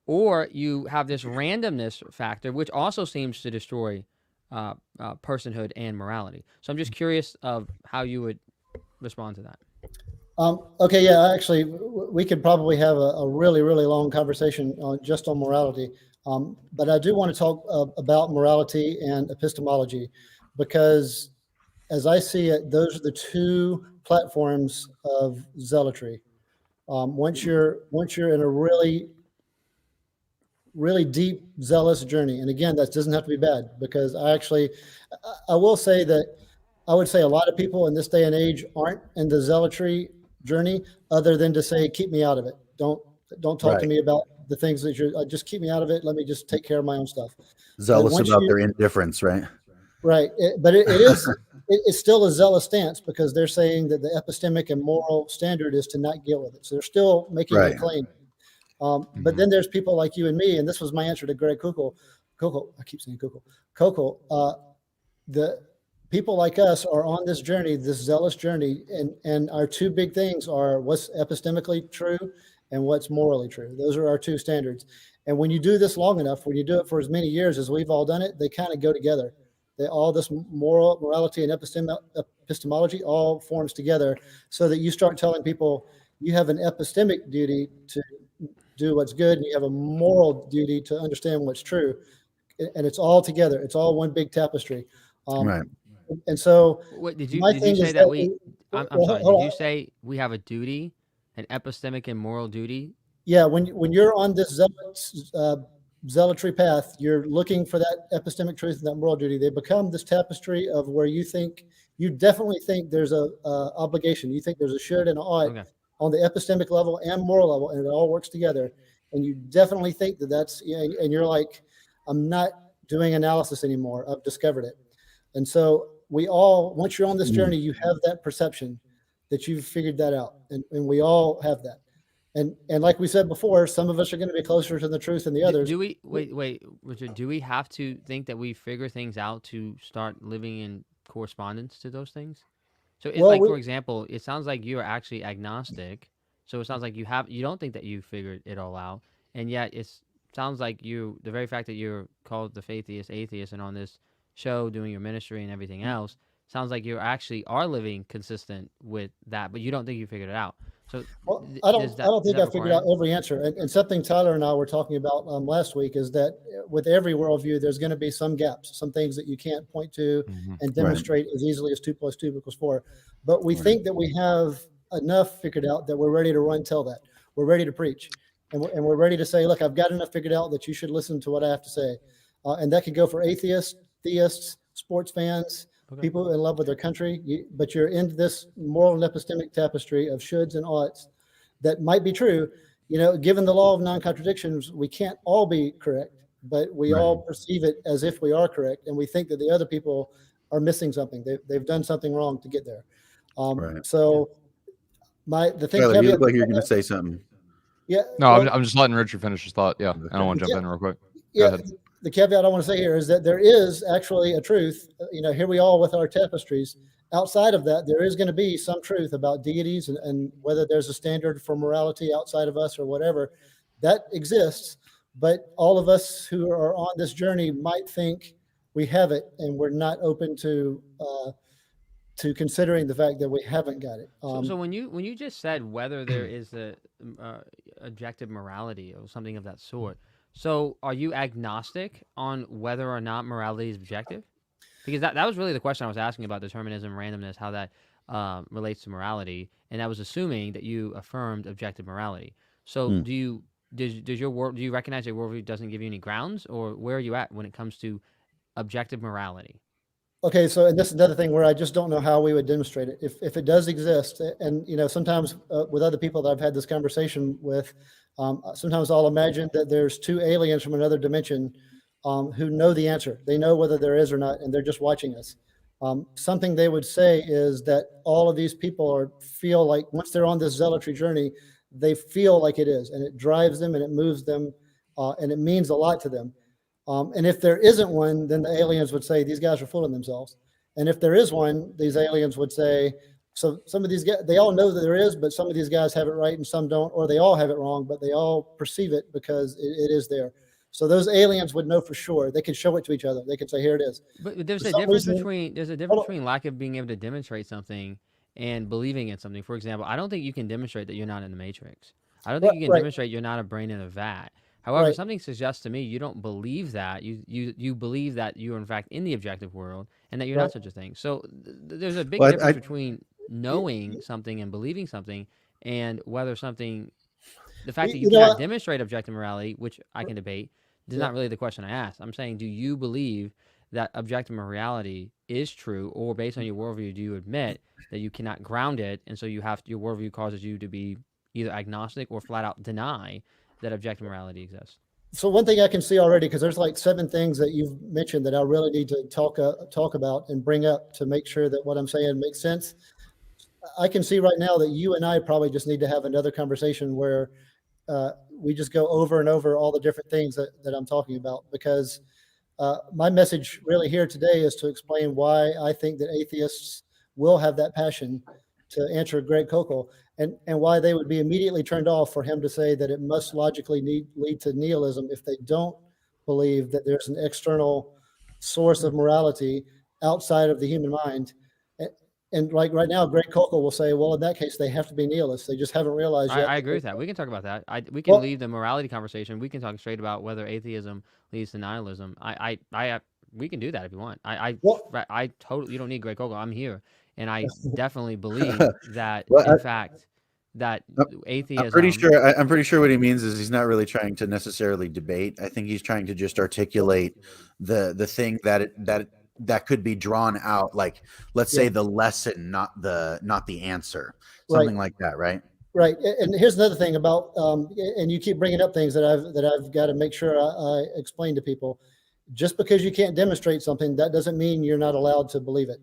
or you have this randomness factor, which also seems to destroy personhood and morality. So I'm just curious of how you would respond to that. Okay, yeah, actually, we could probably have a really, really long conversation just on morality. But I do want to talk about morality and epistemology, because as I see it, those are the two platforms of zealotry. Once you're in a really, really deep, zealous journey, and again, that doesn't have to be bad, because I will say that I would say a lot of people in this day and age aren't in the zealotry journey, other than to say, keep me out of it. Don't talk to me about the things that just keep me out of it. Let me just take care of my own stuff. Zealous about their indifference, right? Right. But it is, it's still a zealous stance, because they're saying that the epistemic and moral standard is to not deal with it. So they're still making a claim. But then there's people like you and me, and this was my answer to Greg Koukl. I keep saying Koukl. The people like us are on this journey, this zealous journey, and our two big things are what's epistemically true and what's morally true. Those are our two standards. And when you do this long enough, when you do it for as many years as we've all done it, they kind of go together. All this morality and epistemology all forms together, so that you start telling people you have an epistemic duty to do what's good, and you have a moral duty to understand what's true. And it's all together. It's all one big tapestry. Right. And so, what did you say that we? I'm sorry. Did you say we have a duty, an epistemic and moral duty? Yeah, when you're on this zealotry path, you're looking for that epistemic truth and that moral duty. They become this tapestry of where you definitely think there's a obligation. You think there's a should and an ought on the epistemic level and moral level, and it all works together. And you definitely think that's, and you're like, I'm not doing analysis anymore. I've discovered it. And so once you're on this journey, you have that perception that you've figured that out. And we all have that. And like we said before, some of us are going to be closer to the truth than the others. Do we wait, Richard? Do we have to think that we figure things out to start living in correspondence to those things? So it's for example, it sounds like you're actually agnostic. So it sounds like you don't think that you figured it all out, and yet it sounds like the very fact that you're called the Faithiest Atheist and on this show doing your ministry and everything else sounds like you actually are living consistent with that, but you don't think you figured it out. So I don't think I figured out every answer. And something Tyler and I were talking about last week is that with every worldview, there's going to be some gaps, some things that you can't point to and demonstrate as easily as 2 + 2 = 4. But we think that we have enough figured out that we're ready to tell that. We're ready to preach. And we're ready to say, look, I've got enough figured out that you should listen to what I have to say. And that could go for atheists, theists, sports fans, Okay. people in love with their country. But you're in this moral and epistemic tapestry of shoulds and oughts that might be true. Given the law of non-contradictions, we can't all be correct, but we Right. all perceive it as if we are correct, and we think that the other people are missing something. They've done something wrong to get there. Right. So the thing. Tyler, you caveat- look like you're going to say something. Yeah. No, well, I'm just letting Richard finish his thought. Yeah, I don't want to jump in real quick. Go yeah. ahead. The caveat I want to say here is that there is actually a truth. Here we are with our tapestries. Outside of that, there is going to be some truth about deities and whether there's a standard for morality outside of us or whatever. That exists, but all of us who are on this journey might think we have it, and we're not open to considering the fact that we haven't got it. So when you just said whether there is a objective morality or something of that sort, so are you agnostic on whether or not morality is objective? Because that was really the question I was asking about determinism, randomness, how that relates to morality, and I was assuming that you affirmed objective morality. So do you recognize that your worldview doesn't give you any grounds, or where are you at when it comes to objective morality? Okay, so and this is another thing where I just don't know how we would demonstrate it. If it does exist, and sometimes with other people that I've had this conversation with, sometimes I'll imagine that there's two aliens from another dimension who know the answer. They know whether there is or not, and they're just watching us. Something they would say is that all of these people feel like once they're on this zealotry journey, they feel like it is, and it drives them and it moves them, and it means a lot to them. And if there isn't one, then the aliens would say these guys are fooling themselves. And if there is one, these aliens would say, so some of these guys, they all know that there is, but some of these guys have it right and some don't, or they all have it wrong, but they all perceive it because it is there. So those aliens would know for sure. They could show it to each other. They could say, here it is. But there's a difference between lack of being able to demonstrate something and believing in something. For example, I don't think you can demonstrate that you're not in the Matrix. I don't think you can demonstrate you're not a brain in a vat. However, something suggests to me you don't believe that. You believe that you're in fact in the objective world and that you're not such a thing. So there's a big difference between knowing something and believing something, and whether something, the fact that you cannot demonstrate objective morality, which I can debate, is not really the question I asked. I'm saying, do you believe that objective morality is true, or based on your worldview, do you admit that you cannot ground it, and so your worldview causes you to be either agnostic or flat out deny that objective morality exists? So one thing I can see already, because there's like 7 things that you've mentioned that I really need to talk about and bring up to make sure that what I'm saying makes sense. I can see right now that you and I probably just need to have another conversation where we just go over and over all the different things that I'm talking about, because my message really here today is to explain why I think that atheists will have that passion to answer Greg Koukl, and why they would be immediately turned off for him to say that it must logically lead to nihilism if they don't believe that there's an external source of morality outside of the human mind. And like right now, Greg Koukl will say, well, in that case, they have to be nihilists. They just haven't realized yet. I agree with that. We can talk about that. We can leave the morality conversation. We can talk straight about whether atheism leads to nihilism. We can do that if you want. I totally, you don't need Greg Koukl. I'm here. And I definitely believe that, in fact, that atheism. I'm pretty sure what he means is he's not really trying to necessarily debate. I think he's trying to just articulate the thing that could be drawn out. Like, let's say the lesson, not the answer, something like that, right? Right. And here's another thing about, and you keep bringing up things that I've got to make sure I explain to people. Just because you can't demonstrate something, that doesn't mean you're not allowed to believe it.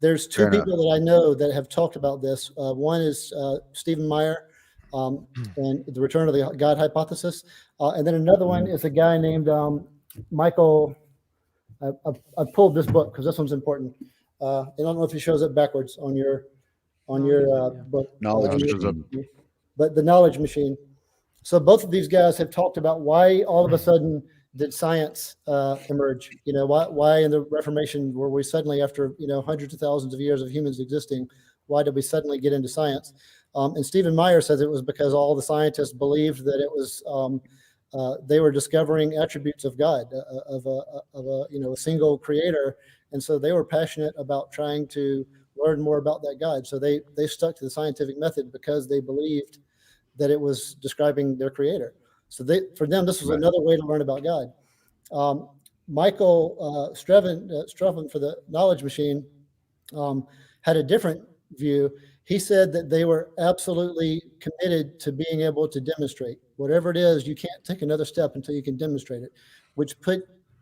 There's 2 people that I know that have talked about this. One is Stephen Meyer and the return of the God hypothesis. And then another one is a guy named Michael. I pulled this book because this one's important. I don't know if it shows up backwards on your book. But the Knowledge Machine. So both of these guys have talked about why all of a sudden did science emerge? Why in the Reformation were we suddenly, after hundreds of thousands of years of humans existing, why did we suddenly get into science? And Stephen Meyer says it was because all the scientists believed that it was they were discovering attributes of God, of a single creator, and so they were passionate about trying to learn more about that God. So they stuck to the scientific method because they believed that it was describing their creator. So for them, this was another way to learn about God. Michael Streffen for the Knowledge Machine had a different view. He said that they were absolutely committed to being able to demonstrate whatever it is. You can't take another step until you can demonstrate it, which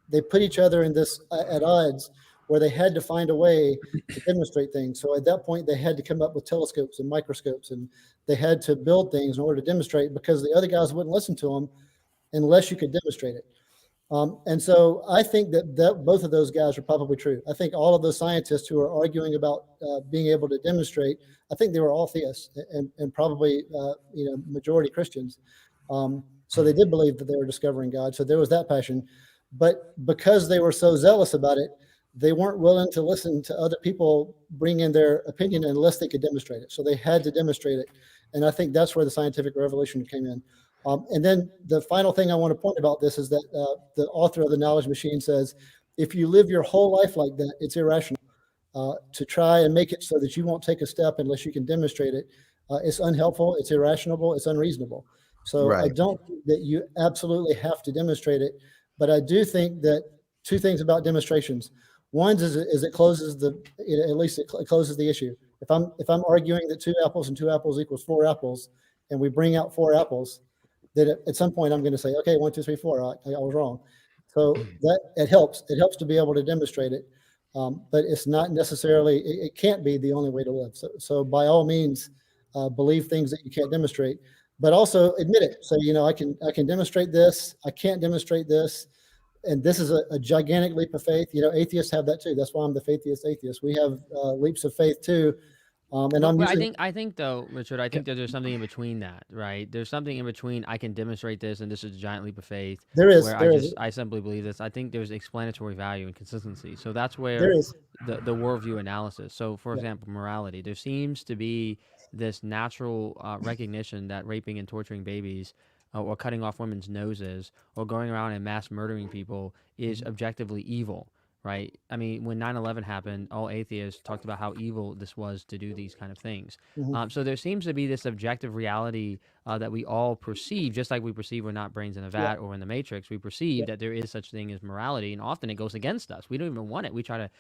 they put each other in this at odds, where they had to find a way to demonstrate things. So at that point, they had to come up with telescopes and microscopes, and they had to build things in order to demonstrate, because the other guys wouldn't listen to them unless you could demonstrate it. And so I think that both of those guys are probably true. I think all of those scientists who are arguing about being able to demonstrate, I think they were all theists and probably majority Christians. So they did believe that they were discovering God. So there was that passion. But because they were so zealous about it, they weren't willing to listen to other people bring in their opinion unless they could demonstrate it. So they had to demonstrate it. And I think that's where the scientific revolution came in. And then the final thing I want to point about this is that the author of The Knowledge Machine says, if you live your whole life like that, it's irrational. To try and make it so that you won't take a step unless you can demonstrate it, it's unhelpful, it's irrational, it's unreasonable. So I don't think that you absolutely have to demonstrate it, but I do think that two things about demonstrations. One is it closes at least it closes the issue. If I'm arguing that 2 apples and 2 apples equals 4 apples, and we bring out 4 apples, then at some point I'm going to say, okay, 1, 2, 3, 4, I was wrong. So that it helps to be able to demonstrate it, but it's not necessarily, it can't be the only way to live. So by all means, believe things that you can't demonstrate, but also admit it. So I can demonstrate this, I can't demonstrate this, and this is a gigantic leap of faith. Atheists have that too. That's why I'm the Faithiest Atheist. We have leaps of faith too. I think though, Richard, I think that there's something in between that, right? There's something in between. I can demonstrate this, and this is a giant leap of faith. There is. I simply believe this. I think there's explanatory value and consistency. So that's where there is the worldview analysis. So, for example, morality. There seems to be this natural recognition that raping and torturing babies, or cutting off women's noses, or going around and mass murdering people is objectively evil. Right. I mean, when 9/11 happened, all atheists talked about how evil this was to do these kind of things. So there seems to be this objective reality that we all perceive, just like we perceive we're not brains in a vat or in the Matrix. We perceive that there is such thing as morality, and often it goes against us. We don't even want it. We try to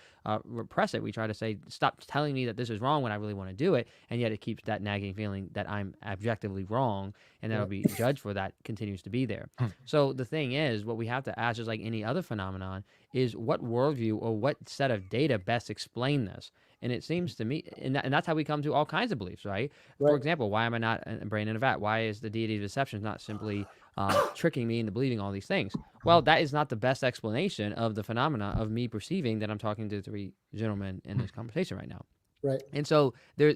repress it. We try to say, stop telling me that this is wrong when I really want to do it, and yet it keeps that nagging feeling that I'm objectively wrong and that I'll be judged for that continues to be there. So the thing is, what we have to ask, just like any other phenomenon, is what worldview or what set of data best explain this? And it seems to me, and that's how we come to all kinds of beliefs, right? For example, why am I not a brain in a vat? Why is the deity of deception not simply tricking me into believing all these things? Well, that is not the best explanation of the phenomena of me perceiving that I'm talking to 3 gentlemen in this conversation right now. Right. And so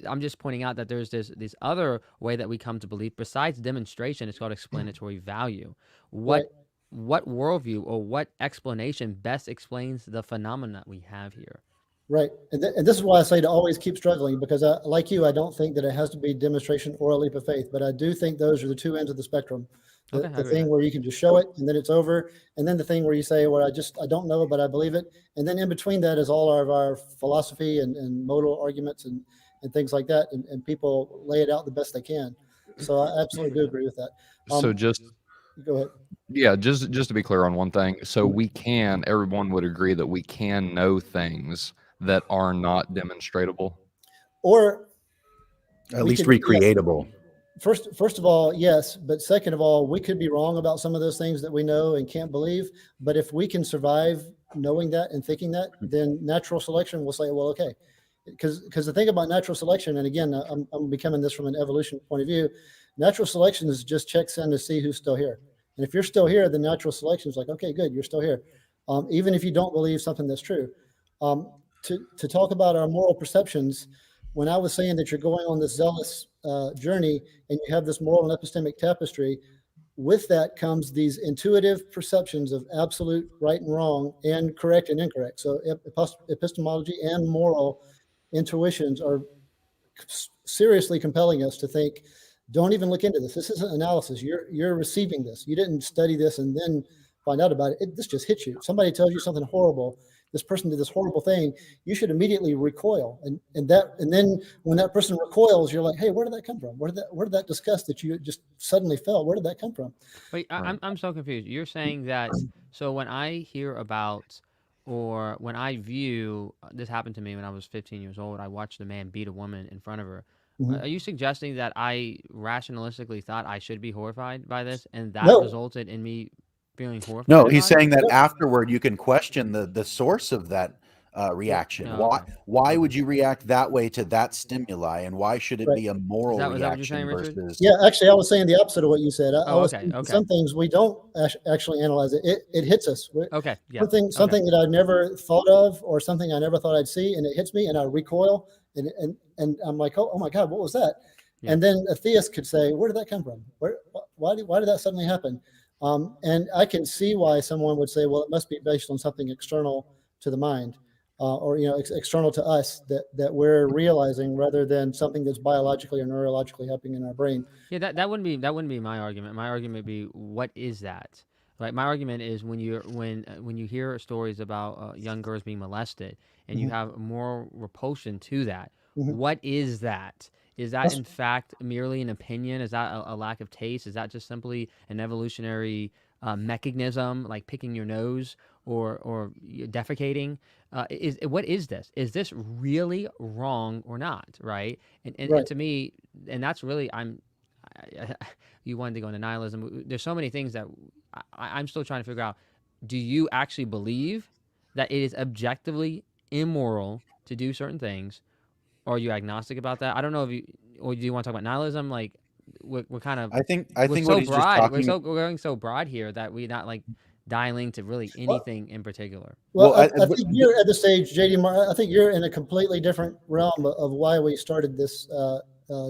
I'm just pointing out that there's this other way that we come to belief besides demonstration. It's called explanatory value. What worldview or what explanation best explains the phenomena we have here? Right. And this is why I say to always keep struggling, because like you, I don't think that it has to be demonstration or a leap of faith, but I do think those are the 2 ends of the spectrum. The thing where you can just show it and then it's over. And then the thing where you say, well, I don't know, but I believe it. And then in between that is all of our philosophy and modal arguments and things like that. And people lay it out the best they can. So I absolutely do agree with that. So just go ahead. Yeah, just to be clear on one thing. So everyone would agree that we can know things that are not demonstratable, or at least recreatable. First of all, yes, but second of all, we could be wrong about some of those things that we know and can't believe. But if we can survive knowing that and thinking that, then natural selection will say, well, okay. Because the thing about natural selection, and again, I'm becoming this from an evolution point of view, natural selection is just checks in to see who's still here. And if you're still here, then natural selection is like, okay, good, you're still here. Even if you don't believe something that's true. To talk about our moral perceptions, when I was saying that you're going on this zealous journey and you have this moral and epistemic tapestry, with that comes these intuitive perceptions of absolute right and wrong and correct and incorrect. So epistemology and moral intuitions are seriously compelling us to think, don't even look into this. This isn't analysis. You're receiving this. You didn't study this and then find out about it. This just hits you. Somebody tells you something horrible this person did this horrible thing, you should immediately recoil. And then when that person recoils, you're like, hey, where did that come from? Where did that disgust that you just suddenly felt? Where did that come from? Wait, I'm so confused. You're saying that, so when I hear about, or when I view, this happened to me when I was 15 years old, I watched a man beat a woman in front of her. Are you suggesting that I rationalistically thought I should be horrified by this, and that resulted in me feeling horrified? No, he's saying that afterward you can question the source of that reaction. Why would you react that way to that stimuli, and why should it be a moral reaction versus? Yeah, actually, I was saying the opposite of what you said. Okay. Some things we don't actually analyze it. It hits us. Okay. Yeah. Something that I never thought of, or something I never thought I'd see, and it hits me, and I recoil, and I'm like, oh my God, what was that? Yeah. And then a theist could say, where did that come from? Why did that suddenly happen? And I can see why someone would say, well, it must be based on something external to the mind, or external to us that we're realizing, rather than something that's biologically or neurologically happening in our brain. Yeah, that wouldn't be my argument. My argument would be, what is that? Like, my argument is when you hear stories about young girls being molested, and you have moral repulsion to that, what is that? Is that in fact merely an opinion? Is that a lack of taste? Is that just simply an evolutionary mechanism, like picking your nose or defecating? What is this? Is this really wrong or not? Right? And to me, and that's really, you wanted to go into nihilism. There's so many things that I'm still trying to figure out. Do you actually believe that it is objectively immoral to do certain things? Or are you agnostic about that? I don't know if you, or do you want to talk about nihilism? Like, we're kind of, I think so what he's broad. just talking. We're going so broad here that we're not like dialing to really anything in particular. Well, I think you're at the stage, JD. I think you're in a completely different realm of why we started this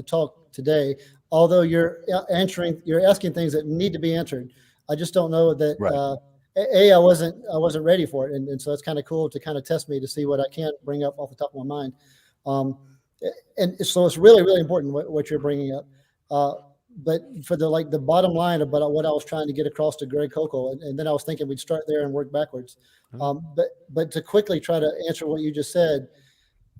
talk today. Although you're asking things that need to be answered. I just don't know that. Right. I wasn't ready for it, and so it's kind of cool to kind of test me to see what I can bring up off the top of my mind. And so it's really, really important what you're bringing up. But for the bottom line about what I was trying to get across to Greg Koukl, and then I was thinking we'd start there and work backwards. But to quickly try to answer what you just said,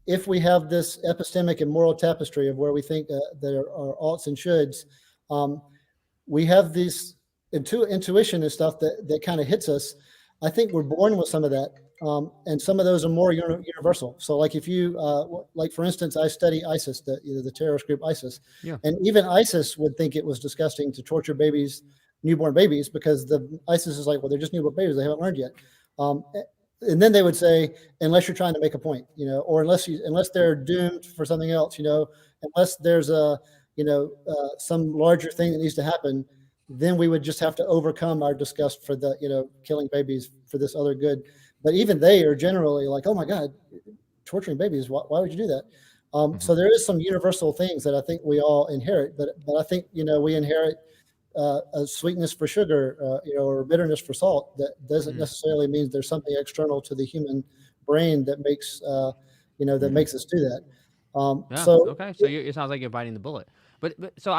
if we have this epistemic and moral tapestry of where we think there are oughts and shoulds, we have this intuition and stuff that kind of hits us. I think we're born with some of that. And some of those are more universal. So like if you, like for instance, I study ISIS, the terrorist group ISIS. Yeah. And even ISIS would think it was disgusting to torture newborn babies, because ISIS is like, well, they're just newborn babies. They haven't learned yet. And then they would say, unless you're trying to make a point, or unless they're doomed for something else, unless there's some larger thing that needs to happen, then we would just have to overcome our disgust for the, killing babies for this other good. But even they are generally like, oh my God, torturing babies, why would you do that? So there is some universal things that I think we all inherit, but I think, we inherit a sweetness for sugar, or bitterness for salt. That doesn't necessarily mean there's something external to the human brain that makes, that makes us do that. Okay. So it sounds like you're biting the bullet, but so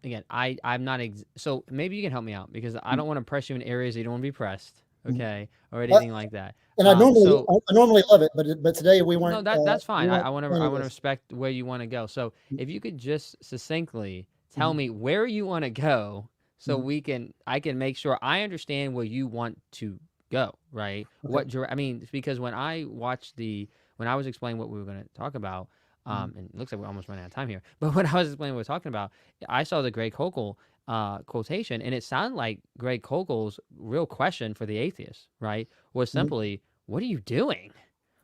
again, I'm not, so maybe you can help me out, because I don't want to press you in areas that you don't want to be pressed. Okay. Or anything like that. And I normally love it, but today we weren't. No, that's fine. I want to respect where you want to go. So if you could just succinctly tell me where you want to go, so I can make sure I understand where you want to go, right? Okay. Because when I was explaining what we were going to talk about, and it looks like we're almost running out of time here, but when I was explaining what we're talking about, I saw the Greg Koukl quotation, and it sounded like Greg Koukl's real question for the atheist, right, was simply, what are you doing?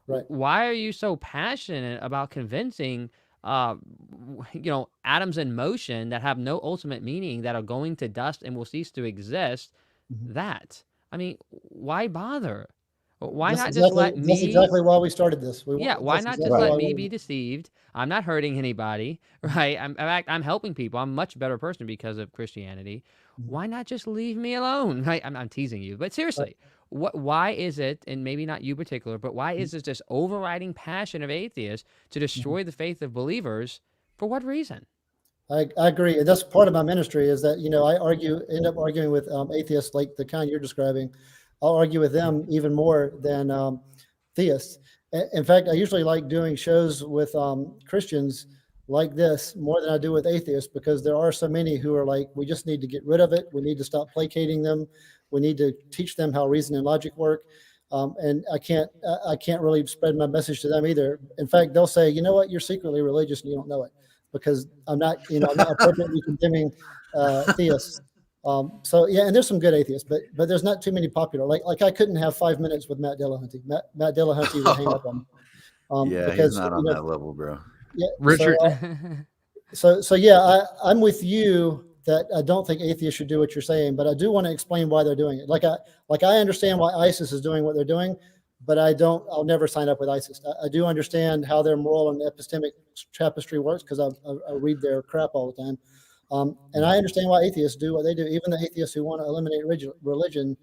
Right. Why are you so passionate about convincing atoms in motion that have no ultimate meaning, that are going to dust and will cease to exist? That, why bother? Why not just let me? That's exactly why we started this. Why not just let me be deceived? I'm not hurting anybody, right? In fact, I'm helping people. I'm a much better person because of Christianity. Why not just leave me alone? Right? I'm teasing you, but seriously, why is it, and maybe not you particular, but why is this overriding passion of atheists to destroy the faith of believers? For what reason? I agree. And that's part of my ministry, is that, I end up arguing with atheists like the kind you're describing. I'll argue with them even more than theists. In fact, I usually like doing shows with Christians like this more than I do with atheists, because there are so many who are like, we just need to get rid of it. We need to stop placating them. We need to teach them how reason and logic work. And I can't really spread my message to them either. In fact, they'll say, you know what, you're secretly religious and you don't know it, because I'm not appropriately condemning theists. So yeah, and there's some good atheists, but there's not too many popular. Like I couldn't have 5 minutes with Matt Dillahunty. Matt Dillahunty would hang up on me. Yeah, because, he's not on that level, bro. Yeah, Richard. So yeah, I'm with you that I don't think atheists should do what you're saying, but I do want to explain why they're doing it. Like I understand why ISIS is doing what they're doing, but I'll never sign up with ISIS. I do understand how their moral and epistemic tapestry works, because I read their crap all the time. And I understand why atheists do what they do, even the atheists who want to eliminate religion,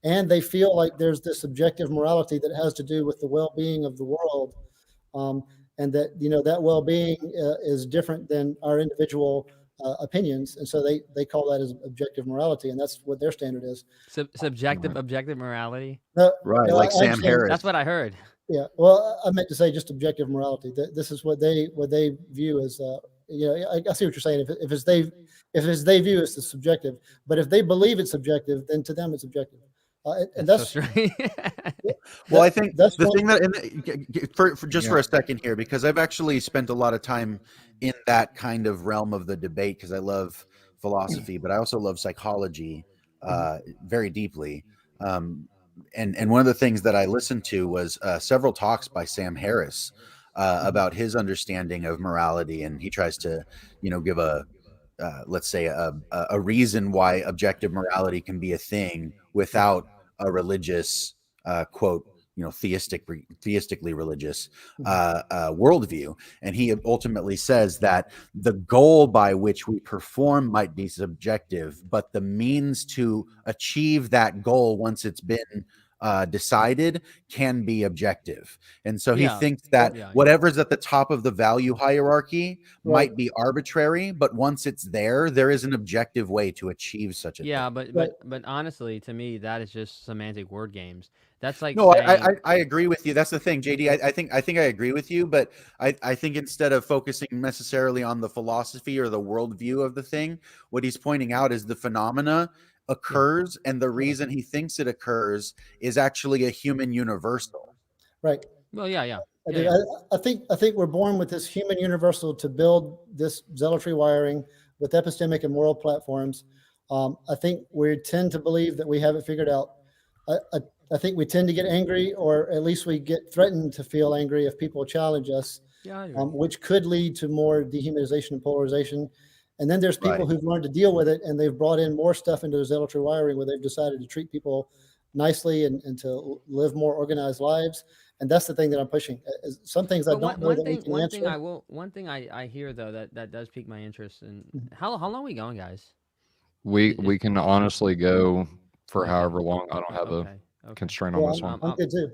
and they feel like there's this subjective morality that has to do with the well-being of the world, and that that well-being is different than our individual opinions, and so they call that as objective morality, and that's what their standard is. Objective morality. Right, like Sam Harris. That's what I heard. Yeah, well, I meant to say just objective morality. This is what they view as. I see what you're saying. If it's they view it's the subjective, but if they believe it's subjective, then to them it's objective. And that's so strange. Well, I think that's the thing that for a second here, because I've actually spent a lot of time in that kind of realm of the debate, because I love philosophy, but I also love psychology very deeply. And one of the things that I listened to was several talks by Sam Harris about his understanding of morality, and he tries to, give let's say a reason why objective morality can be a thing without a religious quote, theistically religious worldview. And he ultimately says that the goal by which we perform might be subjective, but the means to achieve that goal, once it's been decided, can be objective. And so he thinks that whatever's at the top of the value hierarchy might be arbitrary, but once it's there is an objective way to achieve such a thing. But honestly, to me, that is just semantic word games. That's like I agree with you. That's the thing, JD. I think I agree with you, but I think instead of focusing necessarily on the philosophy or the worldview of the thing, what he's pointing out is the phenomena occurs, and the reason he thinks it occurs is actually a human universal. Right. Well, yeah. I think we're born with this human universal to build this zealotry wiring with epistemic and moral platforms. I think we tend to believe that we have it figured out. I think we tend to get angry, or at least we get threatened to feel angry if people challenge us, which could lead to more dehumanization and polarization. And then there's people who've learned to deal with it, and they've brought in more stuff into the zealotry wiring, where they've decided to treat people nicely and to live more organized lives. And that's the thing that I'm pushing. Some things I don't know that we can answer. One thing I hear though that does pique my interest. And how long are we going, guys? We can honestly go for however long. I don't have a constraint on this one. I'm good too.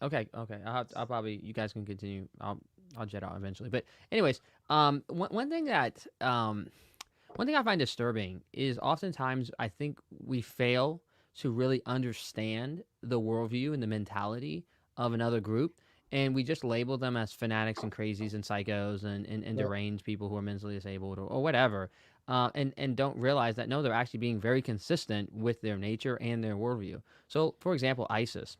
Okay. I'll probably, you guys can continue. I'll jet out eventually. But anyways, one thing I find disturbing is oftentimes I think we fail to really understand the worldview and the mentality of another group, and we just label them as fanatics and crazies and psychos and deranged people who are mentally disabled or whatever, and don't realize that, no, they're actually being very consistent with their nature and their worldview. So, for example, ISIS.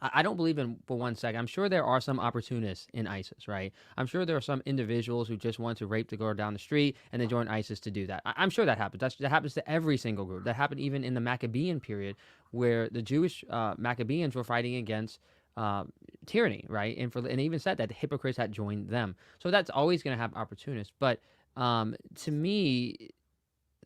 I don't believe in for one second. I'm sure there are some opportunists in ISIS, right? I'm sure there are some individuals who just want to rape the girl down the street and they join ISIS to do that. I'm sure that happens. That happens to every single group. That happened even in the Maccabean period, where the Jewish Maccabeans were fighting against tyranny, right? And they even said that the hypocrites had joined them. So that's always going to have opportunists. But to me,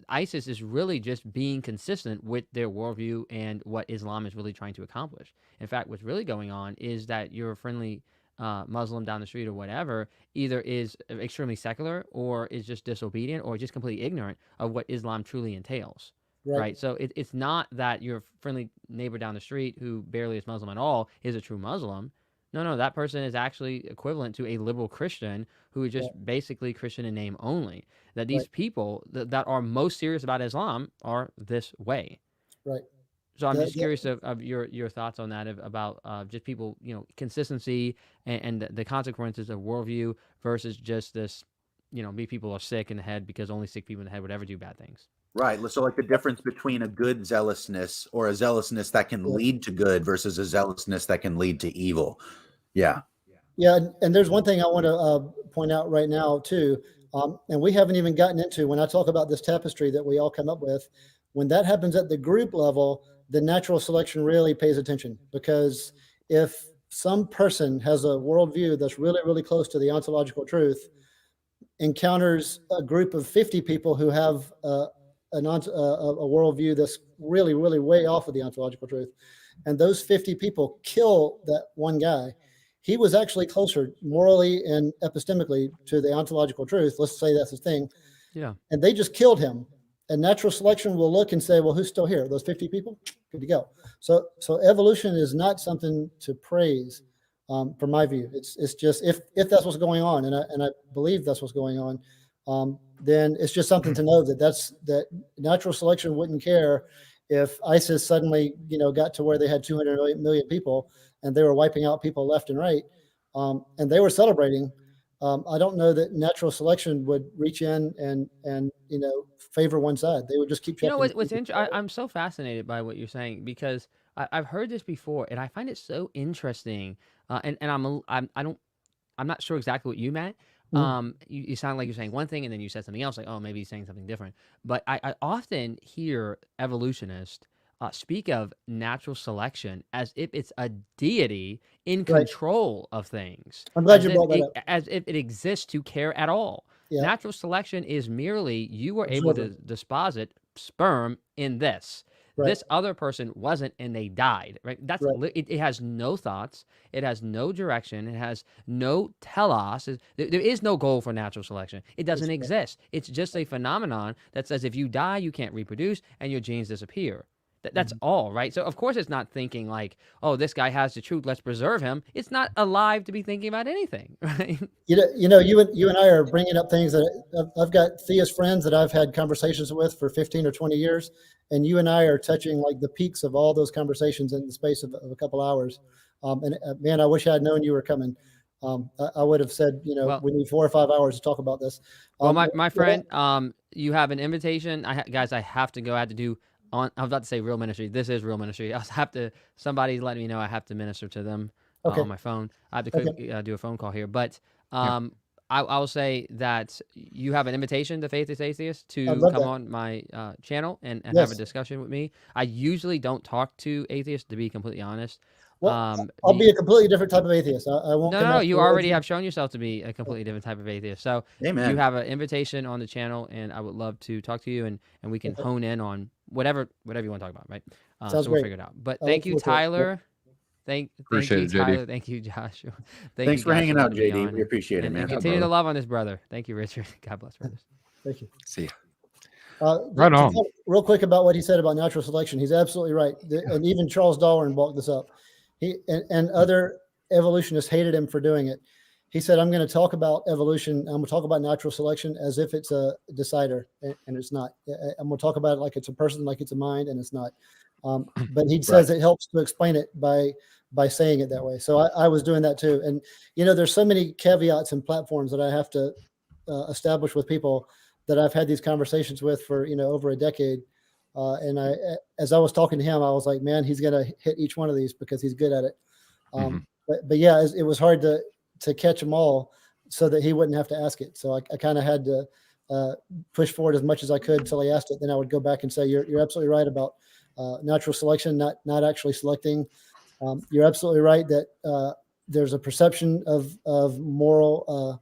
ISIS is really just being consistent with their worldview and what Islam is really trying to accomplish. In fact, what's really going on is that your friendly Muslim down the street or whatever either is extremely secular or is just disobedient or just completely ignorant of what Islam truly entails. Right. So it's not that your friendly neighbor down the street who barely is Muslim at all is a true Muslim. No, that person is actually equivalent to a liberal Christian who is just basically Christian in name only. That these people that are most serious about Islam are this way. Right. So I'm The- just the- curious of your thoughts on that, about just people, consistency and the consequences of worldview versus just this, be people are sick in the head because only sick people in the head would ever do bad things. Right. So like the difference between a good zealousness or a zealousness that can lead to good versus a zealousness that can lead to evil. Yeah. Yeah, and there's one thing I want to point out right now too, and we haven't even gotten into when I talk about this tapestry that we all come up with. When that happens at the group level, the natural selection really pays attention, because if some person has a worldview that's really, really close to the ontological truth, encounters a group of 50 people who have a worldview that's really, really way off of the ontological truth, and those 50 people kill that one guy, he was actually closer morally and epistemically to the ontological truth. Let's say that's his thing. Yeah. And they just killed him. And natural selection will look and say, well, who's still here? Those 50 people? Good to go. So evolution is not something to praise, from my view. It's just, if that's what's going on, and I believe that's what's going on, then it's just something to know that natural selection wouldn't care if ISIS suddenly, got to where they had 200 million people and they were wiping out people left and right, and they were celebrating. I don't know that natural selection would reach in and favor one side. They would just keep. What's interesting? I'm so fascinated by what you're saying, because I've heard this before, and I find it so interesting. And I'm not sure exactly what you meant. You sound like you're saying one thing and then you said something else, like, oh, maybe he's saying something different. But I often hear evolutionists speak of natural selection as if it's a deity in control of things. I'm glad you brought that up. As if it exists to care at all. Yeah. Natural selection is merely you were able to deposit sperm in this. Right. This other person wasn't, and they died. Right? That's right. It has no thoughts. It has no direction. It has no telos. There is no goal for natural selection. It doesn't exist. It's just a phenomenon that says if you die, you can't reproduce, and your genes disappear. That's all, right? So of course it's not thinking like, oh, this guy has the truth, let's preserve him. It's not alive to be thinking about anything, right? You and I are bringing up things that I've got theist friends that I've had conversations with for 15 or 20 years, and you and I are touching like the peaks of all those conversations in the space of a couple hours. Man, I wish I had known you were coming. I would have said, we need 4 or 5 hours to talk about this. Well, my friend, you have an invitation. Guys, I have to go. I had to do. I was about to say real ministry. This is real ministry. Somebody's letting me know I have to minister to them on my phone. I have to do a phone call here. But I will say that you have an invitation to Faithiest Atheist to come on my channel and have a discussion with me. I usually don't talk to atheists, to be completely honest. Well, I'll be a completely different type of atheist. I won't. No, you already have shown yourself to be a completely different type of atheist. So you have an invitation on the channel, and I would love to talk to you, and we can hone in on whatever you want to talk about, right? So we'll figure it out. But thank you, Tyler. Thank you, Tyler. Thank you, Joshua. Thanks for hanging out, JD. We appreciate it, man. And continue to love on this brother. Thank you, Richard. God bless, brothers. Thank you. See ya. Right on. Real quick about what he said about natural selection. He's absolutely right. And even Charles Darwin brought this up. He and other evolutionists hated him for doing it. He said, I'm going to talk about evolution. I'm going to talk about natural selection as if it's a decider, and it's not. I'm going to talk about it like it's a person, like it's a mind, and it's not. But he says it helps to explain it by saying it that way. So I was doing that too. And, there's so many caveats and platforms that I have to establish with people that I've had these conversations with for, over a decade. And as I was talking to him, I was like, man, he's going to hit each one of these because he's good at it. But yeah, it was hard to catch them all so that he wouldn't have to ask it. So I kind of had to push forward as much as I could until he asked it. Then I would go back and say, you're absolutely right about natural selection, not actually selecting. You're absolutely right that there's a perception of moral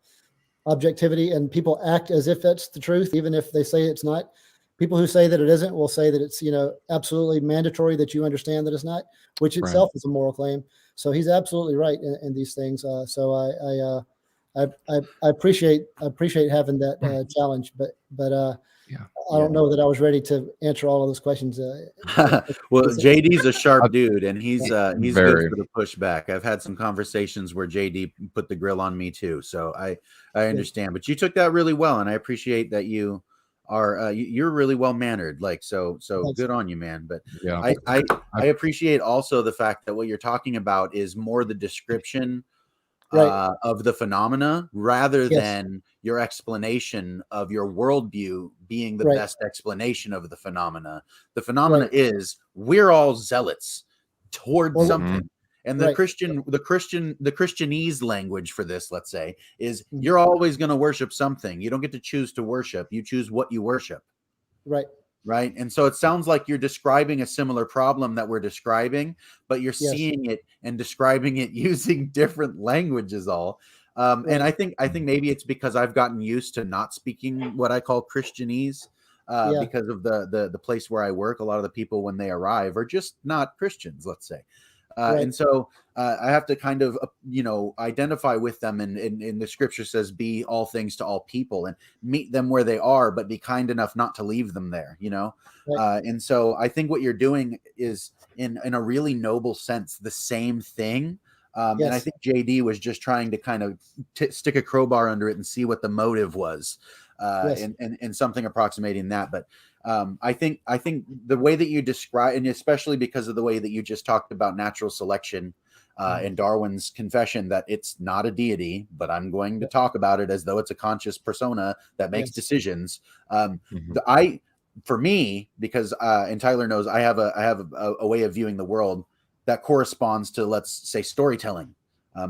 objectivity, and people act as if that's the truth, even if they say it's not. People who say that it isn't will say that it's, absolutely mandatory that you understand that it's not, which itself is a moral claim. So he's absolutely right in these things. So I appreciate having that challenge, but I don't know that I was ready to answer all of those questions. Well, JD's a sharp dude, and he's good for the pushback. I've had some conversations where JD put the grill on me too, so I understand. But you took that really well, and I appreciate that you are you're really well mannered. Like so Thanks. good on you, man. But Yeah. I appreciate also the fact that what you're talking about is more the description Right. of the phenomena rather Yes. than your explanation of your worldview being the Right. best explanation of the phenomena. The phenomena Right. is we're all zealots toward Well, something. And the right. Christianese language for this, let's say, is Mhm. you're always going to worship something. You don't get to choose to worship. You choose what you worship. Right. Right. And so it sounds like you're describing a similar problem that we're describing, but you're Yes. seeing it and describing it using different languages all. And Right. I think maybe it's because I've gotten used to not speaking what I call Christianese Yeah. because of the place where I work. A lot of the people when they arrive are just not Christians, let's say. Right. And so I have to kind of, identify with them. And the scripture says, be all things to all people and meet them where they are, but be kind enough not to leave them there, Right. And so I think what you're doing is in a really noble sense, the same thing. And I Yes. think JD was just trying to kind of stick a crowbar under it and see what the motive was, Yes. and something approximating that. But I think the way that you describe, and especially because of the way that you just talked about natural selection and Darwin's confession that it's not a deity, but I'm going to talk about it as though it's a conscious persona that makes Yes. decisions. Mhm. For me, because and Tyler knows, I have a way of viewing the world that corresponds to, let's say, storytelling.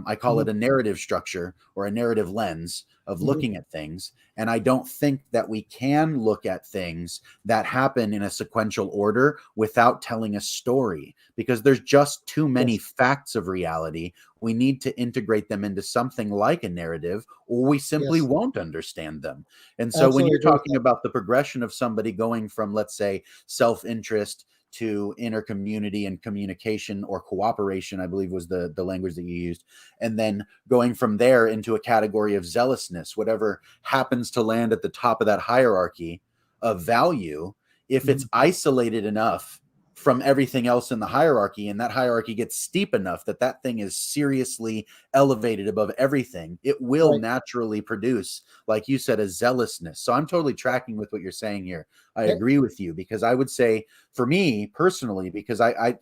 I call it a narrative structure or a narrative lens of looking at things. And I don't think that we can look at things that happen in a sequential order without telling a story, because there's just too many facts of reality. We need to integrate them into something like a narrative, or we simply Yes. won't understand them. And so when Absolutely you're agree with talking that. about the progression of somebody going from, let's say, self-interest to inner community and communication or cooperation, I believe was the language that you used, and then going from there into a category of zealousness, whatever happens to land at the top of that hierarchy of value, if it's isolated enough from everything else in the hierarchy, and that hierarchy gets steep enough that that thing is seriously elevated above everything, it will Right. naturally produce, like you said, a zealousness. So I'm totally tracking with what you're saying here. I Eh, agree with you, because I would say, for me personally, because I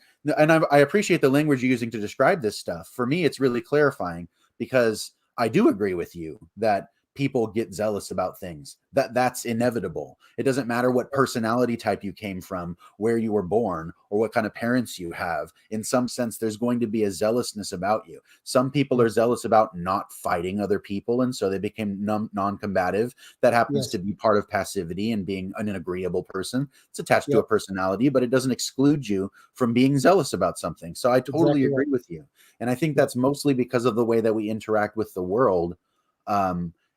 appreciate the language you're using to describe this stuff. For me, it's really clarifying, because I do agree with you that people get zealous about things. That's inevitable. It doesn't matter what personality type you came from, where you were born, or what kind of parents you have. In some sense, there's going to be a zealousness about you. Some people are zealous about not fighting other people, and so they became non-combative. That happens Yes. to be part of passivity and being an agreeable person. It's attached to Yep. a personality, but it doesn't exclude you from being zealous about something. So I totally Exactly agree right. with you. And I think that's mostly because of the way that we interact with the world.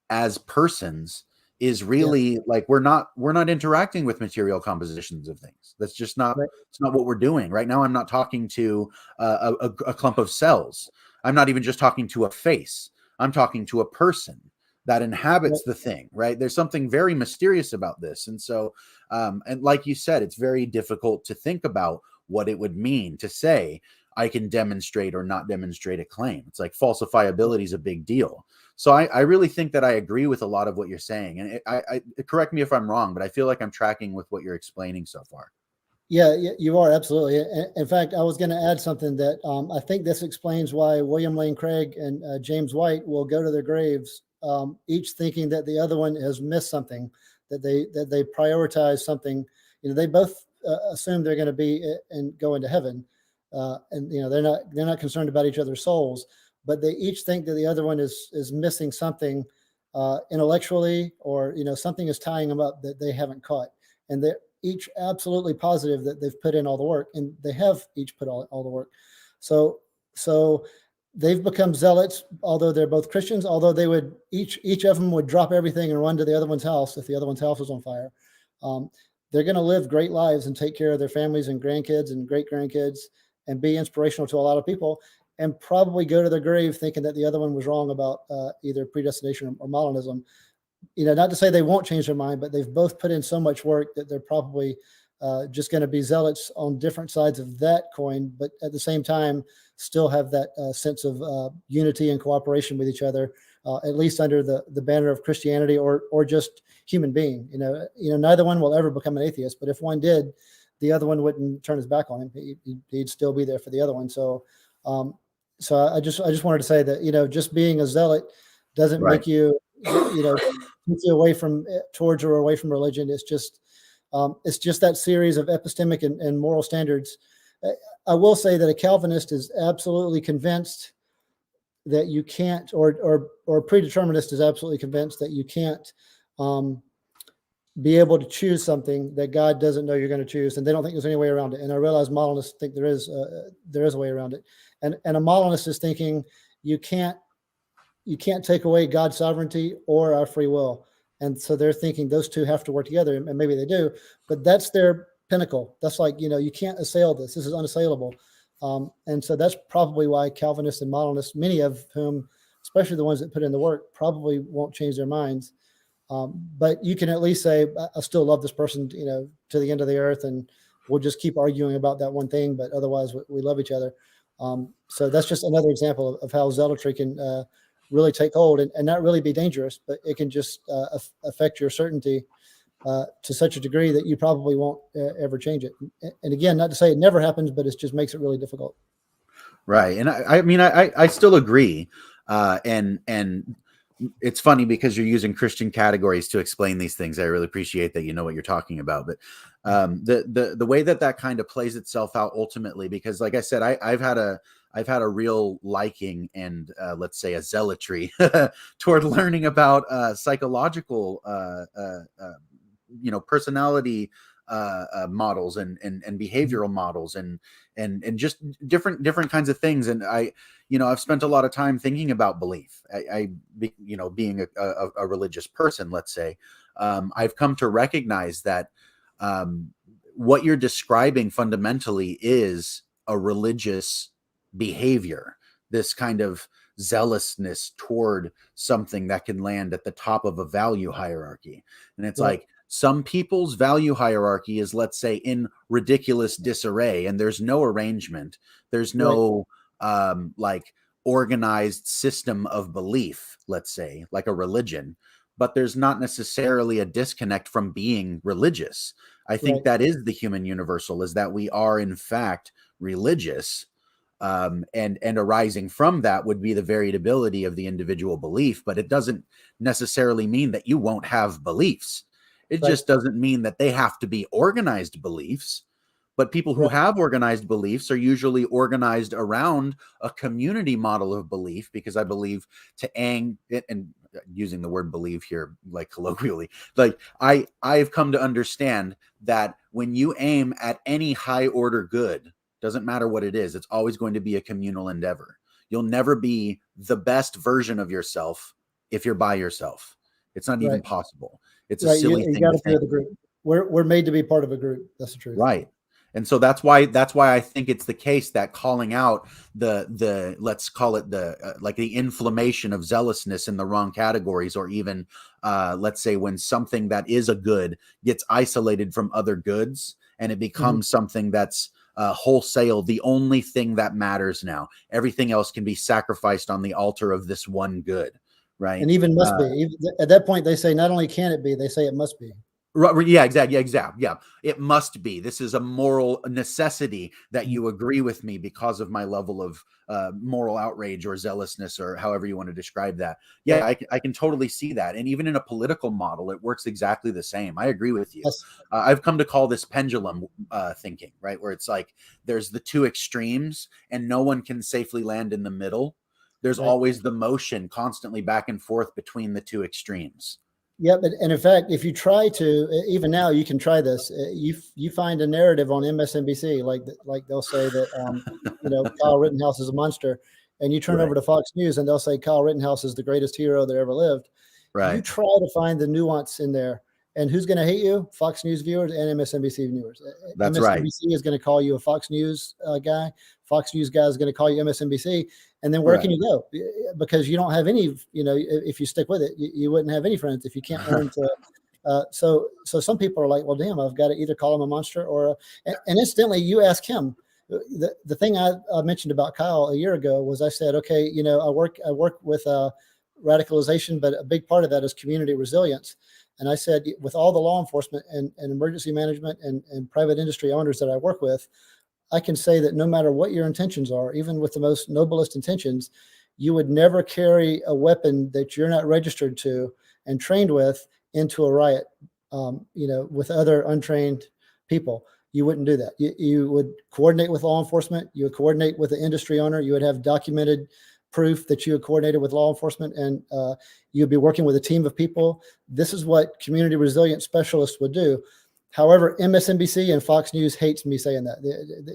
As persons, is Yes. really like we're not interacting with material compositions of things. That's just not, Right. it's not what we're doing right now. I'm not talking to a clump of cells. I'm not even just talking to a face. I'm talking to a person that inhabits Right. the thing, right? There's something very mysterious about this. And so and like you said, it's very difficult to think about what it would mean to say I can demonstrate or not demonstrate a claim. It's like falsifiability is a big deal. So I really think that I agree with a lot of what you're saying. And I correct me if I'm wrong, but I feel like I'm tracking with what you're explaining so far. Yeah, you are absolutely. In fact, I was going to add something that I think this explains why William Lane Craig and James White will go to their graves, each thinking that the other one has missed something, that they prioritize something. They both assume they're going to be and go into heaven, and they're not concerned about each other's souls, but they each think that the other one is missing something intellectually, or something is tying them up that they haven't caught, and they're each absolutely positive that they've put in all the work, and they have each put all the work. So they've become zealots, although they're both Christians, although they would each of them would drop everything and run to the other one's house if the other one's house was on fire. They're going to live great lives and take care of their families and grandkids and great grandkids and be inspirational to a lot of people, and probably go to their grave thinking that the other one was wrong about either predestination or Molinism. Not to say they won't change their mind, but they've both put in so much work that they're probably just going to be zealots on different sides of that coin, but at the same time, still have that sense of unity and cooperation with each other, at least under the banner of Christianity or just human being. Neither one will ever become an atheist, but if one did, the other one wouldn't turn his back on him. He'd still be there for the other one. So I just wanted to say that, just being a zealot doesn't make you, keep you away from towards or away from religion. It's just that series of epistemic and moral standards. I will say that a Calvinist is absolutely convinced that you can't, or a predeterminist is absolutely convinced that you can't be able to choose something that God doesn't know you're going to choose, and they don't think there's any way around it. And I realize Molinists think there is a way around it. And a Molinist is thinking you can't take away God's sovereignty or our free will. And so they're thinking those two have to work together, and maybe they do, but that's their pinnacle. That's like, you can't assail this. This is unassailable. And so that's probably why Calvinists and Molinists, many of whom, especially the ones that put in the work, probably won't change their minds. But you can at least say, I still love this person, to the end of the earth, and we'll just keep arguing about that one thing, but otherwise we love each other. So that's just another example of how zealotry can really take hold and not really be dangerous, but it can just affect your certainty to such a degree that you probably won't ever change it. And again, not to say it never happens, but it just makes it really difficult. Right. And I still agree. And it's funny because you're using Christian categories to explain these things. I really appreciate that you know what you're talking about. But the way that kind of plays itself out ultimately, because like I said, I've had a real liking and let's say a zealotry toward learning about psychological personality models and behavioral models and just different kinds of things. And I've spent a lot of time thinking about belief. Being a religious person, let's say, I've come to recognize that what you're describing fundamentally is a religious behavior, this kind of zealousness toward something that can land at the top of a value hierarchy. And it's like some people's value hierarchy is, let's say, in ridiculous disarray, and there's no arrangement. There's no like organized system of belief, let's say, like a religion, but there's not necessarily a disconnect from being religious. I think that is the human universal, is that we are in fact religious. And arising from that would be the variability of the individual belief, but it doesn't necessarily mean that you won't have beliefs. It just doesn't mean that they have to be organized beliefs. But people who have organized beliefs are usually organized around a community model of belief, because I believe to aim it, and using the word believe here, like colloquially, like I've come to understand that when you aim at any high order good, doesn't matter what it is, it's always going to be a communal endeavor. You'll never be the best version of yourself if you're by yourself. It's not even possible. It's a silly thing. You gotta be with the group. We're made to be part of a group. That's the truth. Right. And so that's why I think it's the case that calling out the let's call it the like the inflammation of zealousness in the wrong categories, or even let's say when something that is a good gets isolated from other goods and it becomes something that's wholesale, the only thing that matters now. Everything else can be sacrificed on the altar of this one good, right? And even must be. Even at that point, they say not only can it be, they say it must be. Right, yeah, exactly. Yeah, it must be. This is a moral necessity that you agree with me because of my level of moral outrage or zealousness, or however you want to describe that. Yeah, I can totally see that. And even in a political model, it works exactly the same. I agree with you. Yes. I've come to call this pendulum thinking, right? Where it's like there's the two extremes and no one can safely land in the middle. There's always the motion constantly back and forth between the two extremes. Yeah, and in fact, if you try to, even now, you can try this. You find a narrative on MSNBC, like they'll say that Kyle Rittenhouse is a monster, and you turn over to Fox News and they'll say Kyle Rittenhouse is the greatest hero that ever lived. Right. You try to find the nuance in there, and who's going to hate you? Fox News viewers and MSNBC viewers. That's MSNBC is going to call you a Fox News guy. Fox News guy is going to call you MSNBC. And then where can you go? Because you don't have any, if you stick with it, you wouldn't have any friends if you can't learn So some people are like, well, damn, I've got to either call him a monster or, and incidentally, you ask him. The thing I mentioned about Kyle a year ago was I said, okay, I work with radicalization, but a big part of that is community resilience. And I said, with all the law enforcement and emergency management and private industry owners that I work with, I can say that no matter what your intentions are, even with the most noblest intentions, you would never carry a weapon that you're not registered to and trained with into a riot, with other untrained people. You wouldn't do that. You would coordinate with law enforcement. You would coordinate with the industry owner. You would have documented proof that you had coordinated with law enforcement, and you'd be working with a team of people. This is what community resilience specialists would do. However, MSNBC and Fox News hates me saying that.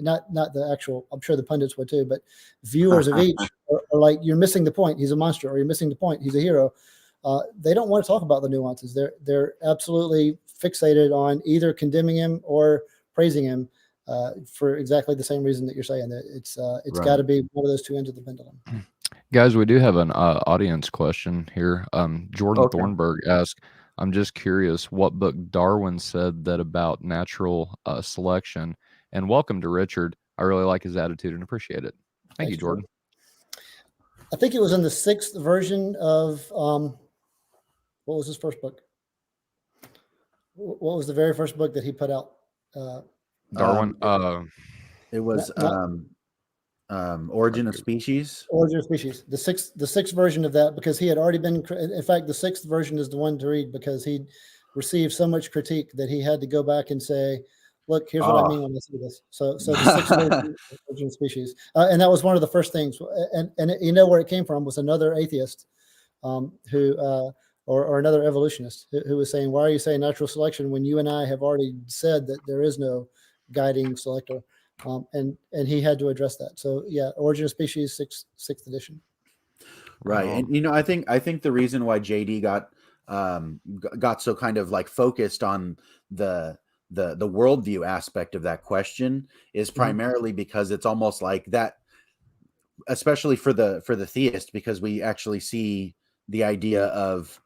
Not the actual, I'm sure the pundits would too, but viewers of each are like, you're missing the point. He's a monster, or you're missing the point. He's a hero. They don't want to talk about the nuances. They're absolutely fixated on either condemning him or praising him for exactly the same reason that you're saying. That it's Right. got to be one of those two ends of the pendulum. Guys, we do have an audience question here. Jordan Okay. Thornburg asked, I'm just curious what book Darwin said that about natural selection. And welcome to Richard. I really like his attitude and appreciate it. Thank you, Thanks, Jordan. I think it was in the 6th version of, what was his first book? What was the very first book that he put out? Darwin. It was Origin of Species. Origin of Species. The sixth version of that, because he had already been, in fact, the 6th version is the one to read because he received so much critique that he had to go back and say, look, here's what I mean when I say this. So the 6th version of Origin of Species. And that was one of the first things. And you know where it came from was another atheist who, or another evolutionist who was saying, why are you saying natural selection when you and I have already said that there is no guiding selector? And he had to address that. So yeah, Origin of Species, 6th edition. Right. And I think the reason why JD got so kind of like focused on the worldview aspect of that question is primarily because it's almost like that, especially for the theist, because we actually see the idea of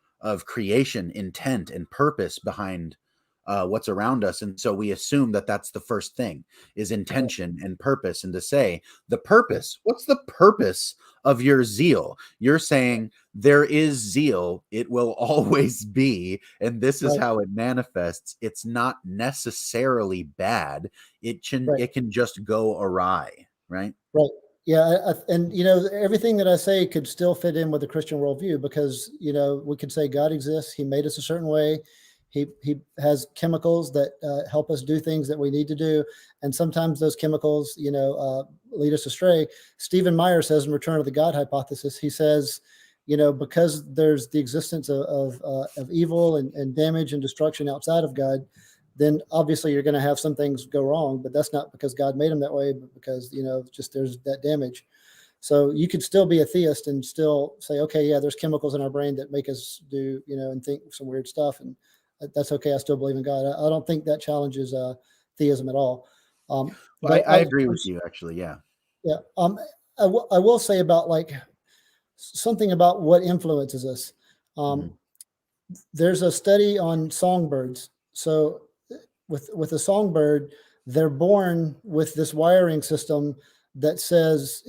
creation, intent, and purpose behind what's around us. And so we assume that that's the first thing is intention and purpose. And to say the purpose, what's the purpose of your zeal? You're saying there is zeal. It will always be. And this is how it manifests. It's not necessarily bad. It can just go awry. Right. Right. Yeah. And everything that I say could still fit in with the Christian worldview because, we could say God exists. He made us a certain way. He has chemicals that help us do things that we need to do. And sometimes those chemicals, lead us astray. Stephen Meyer says in Return of the God Hypothesis, he says, because there's the existence of evil and damage and destruction outside of God, then obviously you're going to have some things go wrong, but that's not because God made them that way, but because, just there's that damage. So you could still be a theist and still say, okay, yeah, there's chemicals in our brain that make us do, and think some weird stuff. And that's okay. I still believe in God. I don't think that challenges theism at all. I agree with you, actually. Yeah. Yeah. I will say about something about what influences us. There's a study on songbirds. So with a songbird, they're born with this wiring system that says,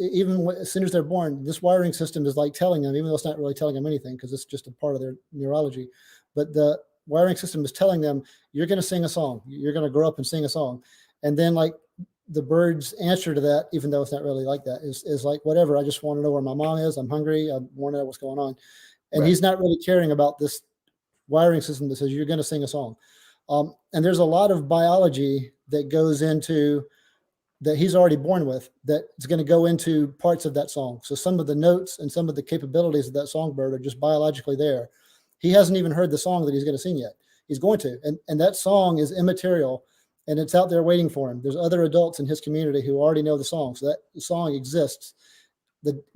as soon as they're born, this wiring system is like telling them, even though it's not really telling them anything because it's just a part of their neurology, but the wiring system is telling them, you're going to sing a song. You're going to grow up and sing a song. And then the bird's answer to that, even though it's not really like that, is like, whatever. I just want to know where my mom is. I'm hungry. I want to know what's going on. And he's not really caring about this wiring system that says you're going to sing a song. And there's a lot of biology that goes into that he's already born with that is going to go into parts of that song. So some of the notes and some of the capabilities of that songbird are just biologically there. He hasn't even heard the song that he's going to sing yet. He's going to. And that song is immaterial and it's out there waiting for him. There's other adults in his community who already know the song. So that song exists.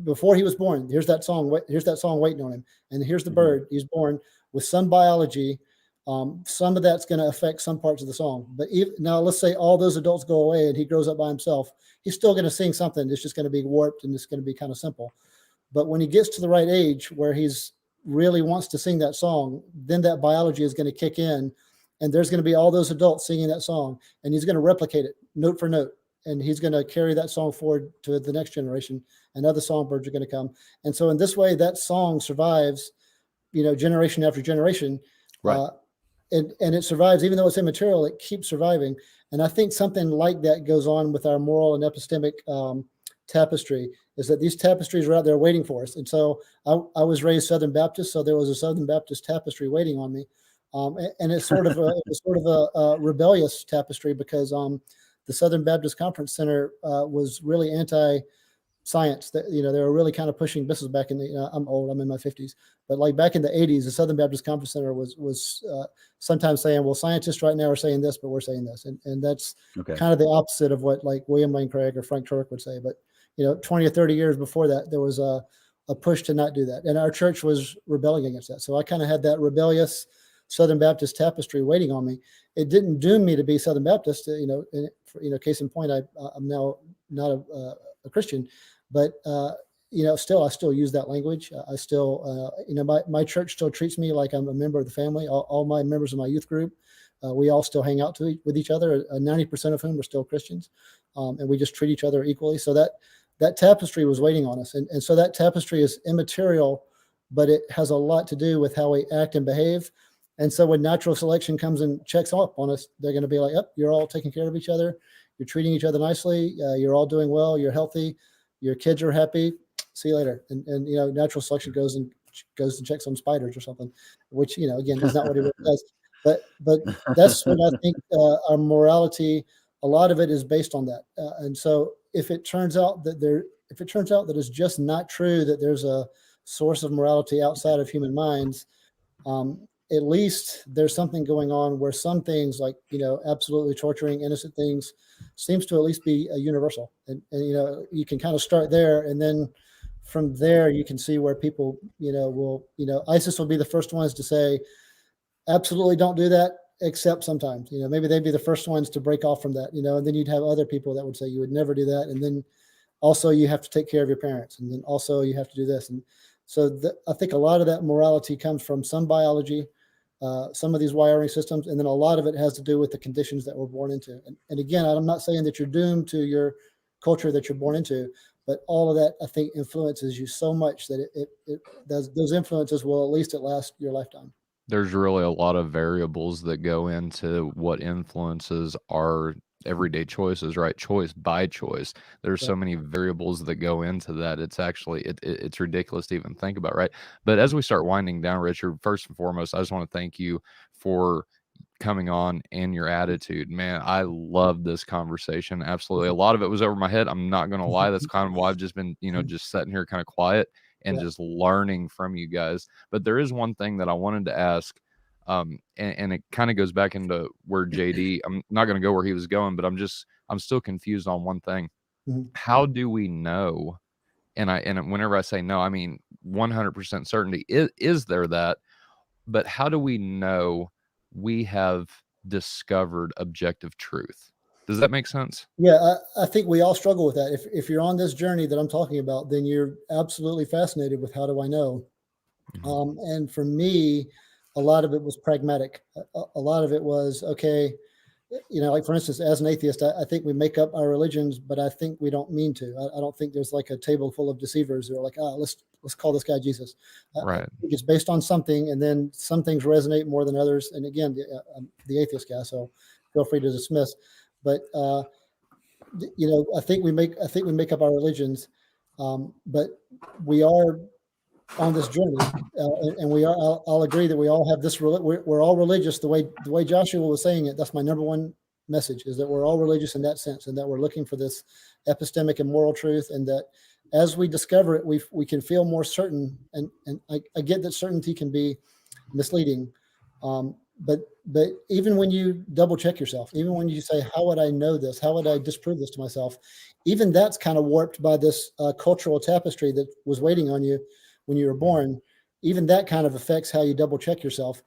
Before he was born, here's that song waiting on him. And here's the bird. He's born with some biology. Some of that's going to affect some parts of the song. But now let's say all those adults go away and he grows up by himself. He's still going to sing something. It's just going to be warped and it's going to be kind of simple. But when he gets to the right age where he's really wants to sing that song, then that biology is going to kick in, and there's going to be all those adults singing that song, and he's going to replicate it note for note, and he's going to carry that song forward to the next generation, and other songbirds are going to come. And so in this way, that song survives, generation after generation. Right. And it survives, even though it's immaterial, it keeps surviving. And I think something like that goes on with our moral and epistemic tapestry, is that these tapestries are out there waiting for us. And so I was raised Southern Baptist, so there was a Southern Baptist tapestry waiting on me. And it's sort of a rebellious tapestry, because the Southern Baptist Conference Center was really anti-science. That they were really kind of pushing. This is back in the I'm old, I'm in my 50s, but like back in the 80s, the Southern Baptist Conference Center was sometimes saying, well, scientists right now are saying this, but we're saying this, and that's kind of the opposite of what like William Lane Craig or Frank Turk would say. But 20 or 30 years before that, there was a push to not do that, and our church was rebelling against that. So I kind of had that rebellious Southern Baptist tapestry waiting on me. It didn't doom me to be Southern Baptist. Case in point, I'm now not a Christian, but still I still use that language. I still, my church still treats me like I'm a member of the family. All my members of my youth group, we all still hang out with each other. 90% of whom are still Christians, and we just treat each other equally. So that tapestry was waiting on us, and so that tapestry is immaterial, but it has a lot to do with how we act and behave. And so when natural selection comes and checks up on us, they're going to be like, "Yep, you're all taking care of each other. You're treating each other nicely. You're all doing well. You're healthy. Your kids are happy. See you later." And natural selection goes and checks on spiders or something, which again is not what it really does. But that's what I think our morality. A lot of it is based on that. And so if it turns out that it's just not true that there's a source of morality outside of human minds, at least there's something going on where some things, like absolutely torturing innocent things, seems to at least be universal. And you can kind of start there, and then from there you can see where people will ISIS will be the first ones to say absolutely don't do that, except sometimes maybe they'd be the first ones to break off from that, and then you'd have other people that would say you would never do that, and then also you have to take care of your parents, and then also you have to do this. And so I think a lot of that morality comes from some biology, some of these wiring systems, and then a lot of it has to do with the conditions that we're born into. And again, I'm not saying that you're doomed to your culture that you're born into, but all of that, I think, influences you so much that those influences will at least last your lifetime. There's really a lot of variables that go into what influences our everyday choices, right? Choice by choice. There's so many variables that go into that. It's actually, it's ridiculous to even think about, right? But as we start winding down, Richard, first and foremost, I just want to thank you for coming on and your attitude. Man, I love this conversation. Absolutely. A lot of it was over my head. I'm not going to lie. That's kind of why I've just been, just sitting here kind of quiet and just learning from you guys. But there is one thing that I wanted to ask, and it kind of goes back into where JD, I'm not going to go where he was going, but I'm still confused on one thing. Mhm. How do we know? And whenever I say no, I mean 100% certainty. Is there that? But how do we know we have discovered objective truth? Does that make sense? Yeah, I think we all struggle with that. If you're on this journey that I'm talking about, then you're absolutely fascinated with how do I know? Mhm. And for me, a lot of it was pragmatic. A lot of it was, okay, like for instance, as an atheist, I think we make up our religions, but I think we don't mean to. I don't think there's like a table full of deceivers who are like, let's call this guy Jesus. Right. I think it's based on something, and then some things resonate more than others. And again, I'm the atheist guy, so feel free to dismiss. But I think we make up our religions, but we are on this journey, and we are. I'll agree that we all have this. We're all religious the way Joshua was saying it. That's my number one message: is that we're all religious in that sense, and that we're looking for this epistemic and moral truth, and that as we discover it, we can feel more certain. And I get that certainty can be misleading, but even when you double check yourself, even when you say, "How would I know this? How would I disprove this to myself?" Even that's kind of warped by this cultural tapestry that was waiting on you when you were born. Even that kind of affects how you double check yourself.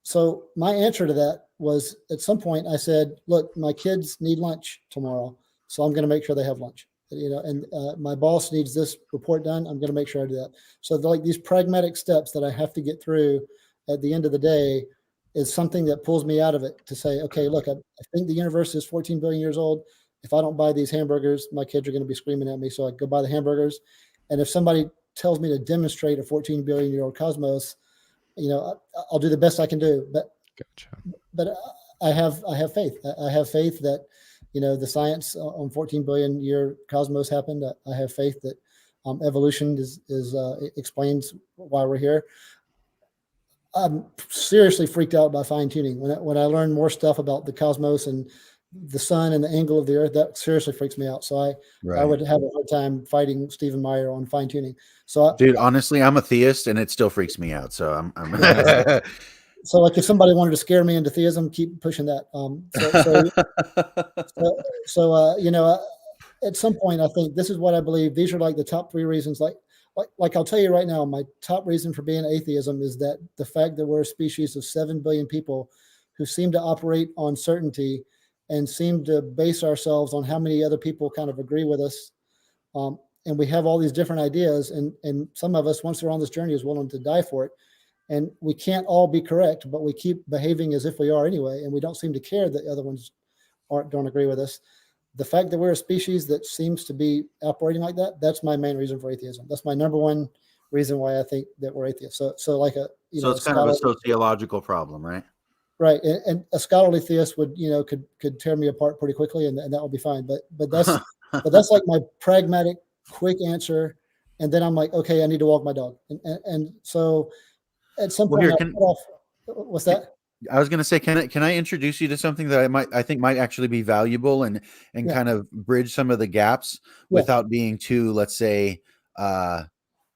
So my answer to that was, at some point I said, look, my kids need lunch tomorrow, so I'm going to make sure they have lunch. and my boss needs this report done. I'm going to make sure I do that. So like these pragmatic steps that I have to get through at the end of the day is something that pulls me out of it to say, okay, look, I think the universe is 14 billion years old. If I don't buy these hamburgers, my kids are going to be screaming at me. So I go buy the hamburgers. And if somebody tells me to demonstrate a 14 billion year old cosmos, I'll do the best I can do. But I have faith. I have faith that, the science on 14 billion year cosmos happened. I have faith that evolution explains why we're here. I'm seriously freaked out by fine tuning. When I learn more stuff about the cosmos and the sun and the angle of the earth, that seriously freaks me out. So I would have a hard time fighting Stephen Meyer on fine tuning. So dude, honestly, I'm a theist and it still freaks me out. So I'm so like if somebody wanted to scare me into theism, keep pushing that. At some point, I think this is what I believe. These are like the top 3 reasons. Like I'll tell you right now, my top reason for being atheism is that the fact that we're a species of 7 billion people who seem to operate on certainty and seem to base ourselves on how many other people kind of agree with us. And we have all these different ideas, and some of us, once they're on this journey, is willing to die for it. And we can't all be correct, but we keep behaving as if we are anyway, and we don't seem to care that the other ones don't agree with us. The fact that we're a species that seems to be operating like that, that's my main reason for atheism. That's my number one reason why I think that we're atheists. So it's kind of a sociological problem, right? Right. And a scholarly theist would, could tear me apart pretty quickly, and that would be fine. But that's like my pragmatic, quick answer. And then I'm like, okay, I need to walk my dog. And so at some point, what's that? I was going to say, can I introduce you to something that I think might actually be valuable and kind of bridge some of the gaps without being too, let's say, I'm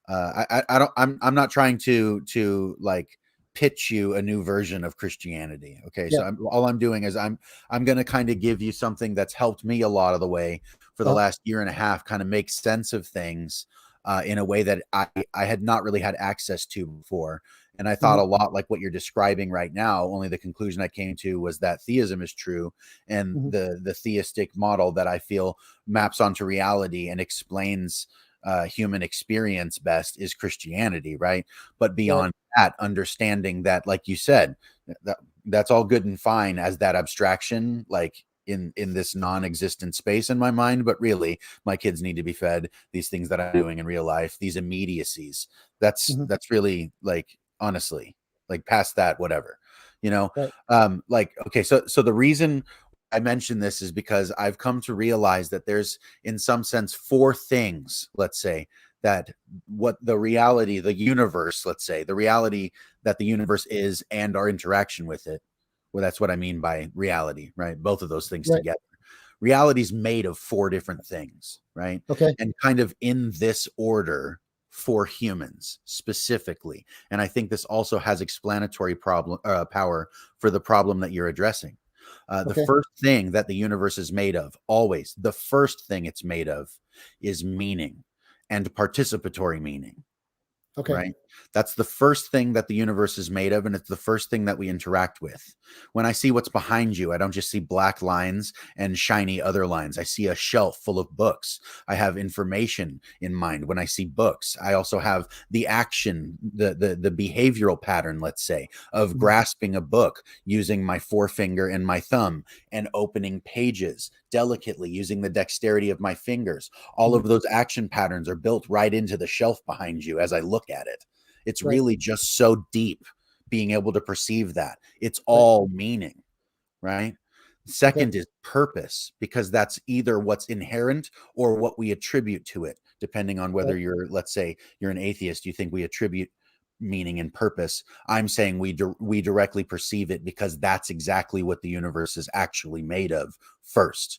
not trying to like pitch you a new version of Christianity. Okay. So all I'm doing is I'm going to kind of give you something that's helped me a lot of the way for the last year and a half, kind of make sense of things in a way that I had not really had access to before. And I thought a lot like what you're describing right now, only the conclusion I came to was that theism is true. And the theistic model that I feel maps onto reality and explains human experience best is Christianity, right? But beyond that, understanding that, like you said, that's all good and fine as that abstraction, like in this non-existent space in my mind, but really my kids need to be fed these things that I'm doing in real life, these immediacies. That's really like, honestly, like past that, whatever, like, okay. So the reason I mention this is because I've come to realize that there's in some sense 4 things, let's say, that what the reality, the universe, let's say the reality that the universe is and our interaction with it. Well, that's what I mean by reality, right? Both of those things together. Reality is made of 4 different things, right? Okay. And kind of in this order for humans specifically. And I think this also has explanatory power for the problem that you're addressing. The first thing that the universe is made of, always, the first thing it's made of is meaning and participatory meaning. Okay. Right. That's the first thing that the universe is made of. And it's the first thing that we interact with. When I see what's behind you, I don't just see black lines and shiny other lines. I see a shelf full of books. I have information in mind when I see books. I also have the action, the behavioral pattern, let's say, of grasping a book using my forefinger and my thumb and opening pages delicately using the dexterity of my fingers. All of those action patterns are built right into the shelf behind you as I look at it. It's really just so deep being able to perceive that. It's all meaning, right? Second is purpose, because that's either what's inherent or what we attribute to it, depending on whether you're, let's say, you're an atheist, you think we attribute meaning and purpose. I'm saying we directly perceive it because that's exactly what the universe is actually made of first,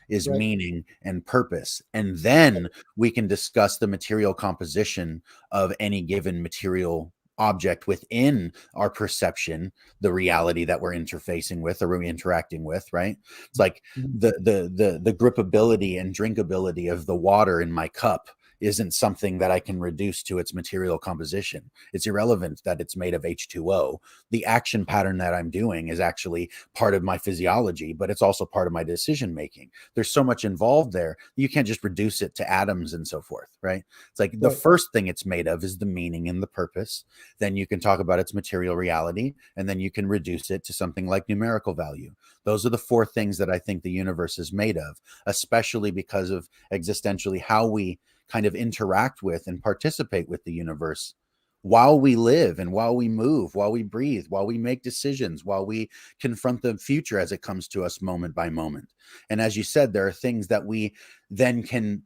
is meaning and purpose. And then we can discuss the material composition of any given material object within our perception, the reality that we're interfacing with or we're interacting with, right? It's like the gripability and drinkability of the water in my cup isn't something that I can reduce to its material composition. It's irrelevant that it's made of H2O. The action pattern that I'm doing is actually part of my physiology, but it's also part of my decision making. There's so much involved there. You can't just reduce it to atoms and so forth, right? It's like the first thing it's made of is the meaning and the purpose. Then you can talk about its material reality, and then you can reduce it to something like numerical value. Those are the four things that I think the universe is made of, especially because of existentially how we kind of interact with and participate with the universe while we live and while we move, while we breathe, while we make decisions, while we confront the future as it comes to us moment by moment. And as you said, there are things that we then can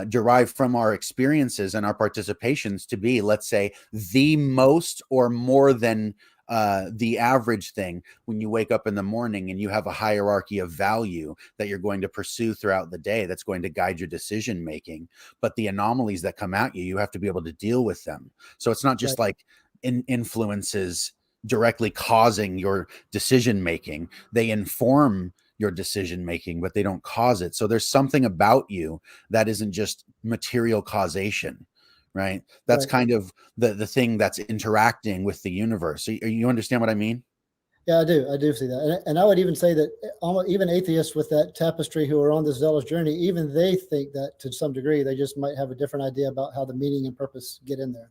derive from our experiences and our participations to be, let's say, the most or more than the average thing when you wake up in the morning and you have a hierarchy of value that you're going to pursue throughout the day that's going to guide your decision making. But the anomalies that come at you, you have to be able to deal with them. So it's not just like influences directly causing your decision making. They inform your decision making, but they don't cause it. So there's something about you that isn't just material causation. Right. That's kind of the thing that's interacting with the universe. So you understand what I mean? Yeah, I do. I do see that. And I would even say that almost even atheists with that tapestry who are on this zealous journey, even they think that to some degree, they just might have a different idea about how the meaning and purpose get in there.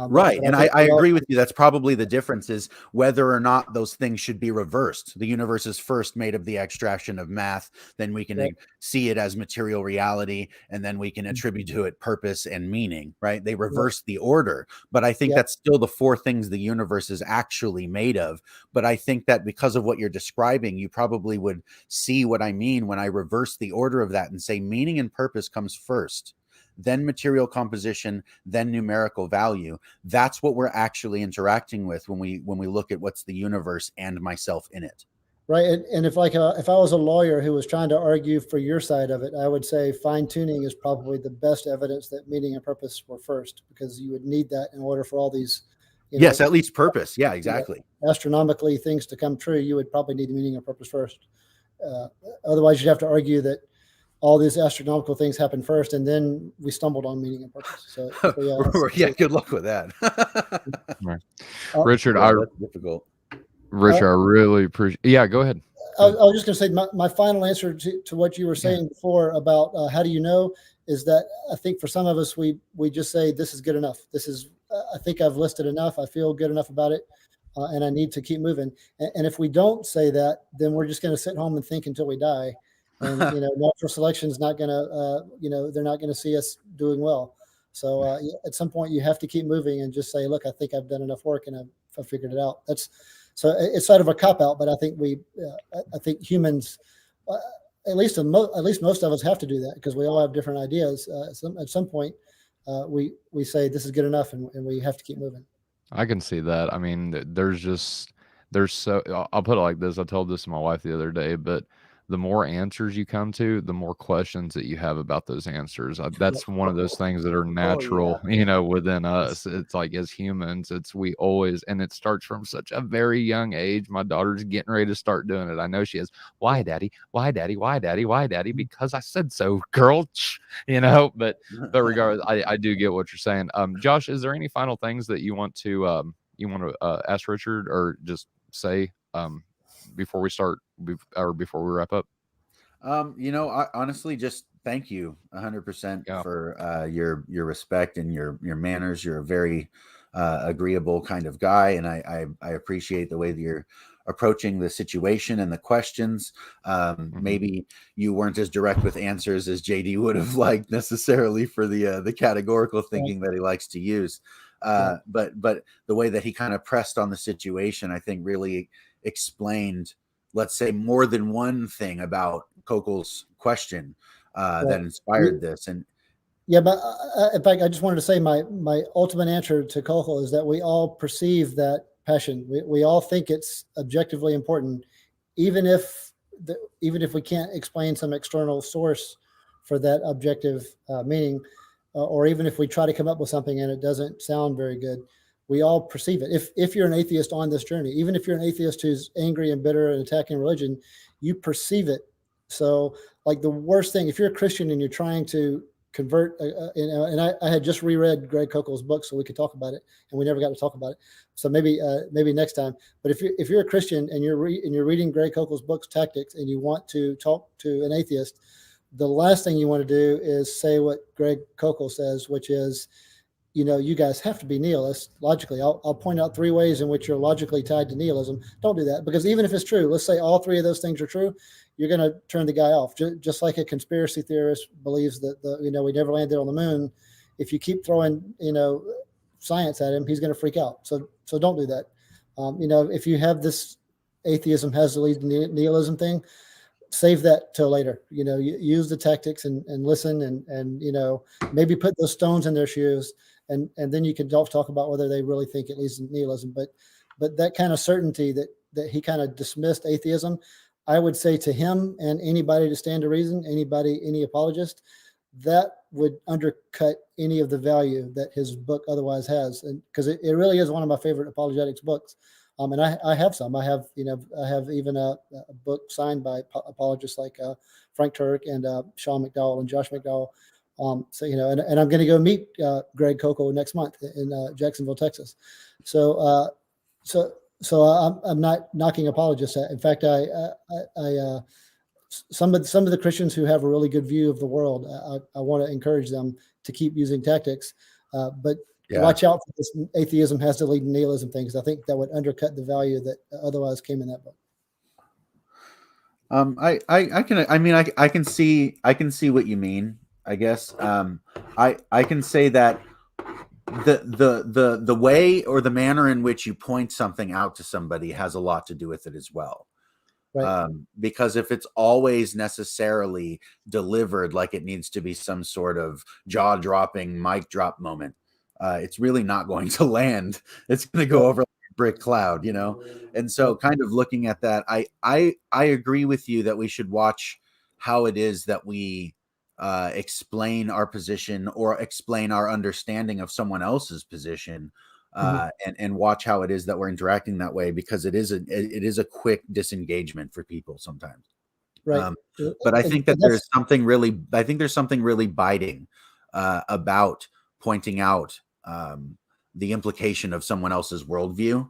Right. And I agree with you. That's probably the difference, is whether or not those things should be reversed. The universe is first made of the abstraction of math. Then we can see it as material reality. And then we can attribute to it purpose and meaning. Right. They reverse the order. But I think that's still the four things the universe is actually made of. But I think that because of what you're describing, you probably would see what I mean when I reverse the order of that and say meaning and purpose comes first, then material composition, then numerical value. That's what we're actually interacting with when we look at what's the universe and myself in it. Right. And if I was a lawyer who was trying to argue for your side of it, I would say fine tuning is probably the best evidence that meaning and purpose were first, because you would need that in order for all these. Yes, at least purpose. Yeah, exactly. Astronomically, things to come true, you would probably need meaning and purpose first. Otherwise, you'd have to argue that all these astronomical things happen first, and then we stumbled on meaning and purpose. So good luck with that. Richard, that's difficult. Richard, I really appreciate. Yeah, go ahead. I was just going to say my final answer to what you were saying before about how do you know is that I think for some of us we just say this is good enough. This is I think I've listed enough. I feel good enough about it, and I need to keep moving. And if we don't say that, then we're just going to sit home and think until we die. And natural selection is not going to, they're not going to see us doing well. So at some point, you have to keep moving and just say, "Look, I think I've done enough work and I've figured it out." It's sort of a cop out, but I think I think humans, at least most of us, have to do that because we all have different ideas. At some point, we say this is good enough, and we have to keep moving. I can see that. I mean, I'll put it like this. I told this to my wife the other day, but the more answers you come to, the more questions that you have about those answers. That's one of those things that are natural, within us. It's like as humans, we always, and it starts from such a very young age. My daughter's getting ready to start doing it. I know she is. Why, daddy? Why, daddy? Why, daddy? Why, daddy? Because I said so, girl. But regardless, I do get what you're saying. Josh, is there any final things that you want to ask Richard or just say before we start or before we wrap up? I honestly just thank you 100% for your respect and your manners. You're a very agreeable kind of guy, and I appreciate the way that you're approaching the situation and the questions. Maybe you weren't as direct with answers as JD would have liked necessarily for the categorical thinking that he likes to use. But the way that he kind of pressed on the situation, I think really explained, let's say, more than one thing about Koukl's question that inspired this. And but in fact, I just wanted to say my ultimate answer to Koukl is that we all perceive that passion. We all think it's objectively important, even if we can't explain some external source for that objective meaning, or even if we try to come up with something and it doesn't sound very good. We all perceive it. If you're an atheist on this journey, even if you're an atheist who's angry and bitter and attacking religion, you perceive it. So like the worst thing, if you're a Christian and you're trying to convert, and I had just reread Greg Koukl's book so we could talk about it, and we never got to talk about it. So maybe next time. But if you're a Christian and you're reading Greg Koukl's books, Tactics, and you want to talk to an atheist, the last thing you want to do is say what Greg Koukl says, which is, you guys have to be nihilists logically. I'll point out 3 ways in which you're logically tied to nihilism. Don't do that, because even if it's true, let's say all 3 of those things are true, you're going to turn the guy off. Just like a conspiracy theorist believes that we never landed on the moon. If you keep throwing science at him, he's going to freak out. So don't do that. If you have this atheism has to lead to nihilism thing, save that till later. Use the tactics and listen and maybe put those stones in their shoes. And then you can talk about whether they really think it leads to nihilism. But that kind of certainty that he kind of dismissed atheism, I would say to him and anybody to stand to reason, any apologist, that would undercut any of the value that his book otherwise has. And because it really is one of my favorite apologetics books. And I have some. I have even a book signed by apologists like Frank Turk and Sean McDowell and Josh McDowell. And I'm going to go meet Greg Koukl next month in Jacksonville, Texas. So I'm not knocking apologists. In fact, some of the Christians who have a really good view of the world, I want to encourage them to keep using tactics, but watch out for this atheism has to lead to nihilism thing, because I think that would undercut the value that otherwise came in that book. I can see what you mean. I guess I can say that the way or the manner in which you point something out to somebody has a lot to do with it as well. Right. Because if it's always necessarily delivered like it needs to be some sort of jaw-dropping mic drop moment, it's really not going to land. It's going to go over like a brick cloud, And so kind of looking at that, I agree with you that we should watch how it is that we explain our position or explain our understanding of someone else's position, and watch how it is that we're interacting that way, because it is a quick disengagement for people sometimes. Right. But I think that there's something really biting about pointing out the implication of someone else's worldview.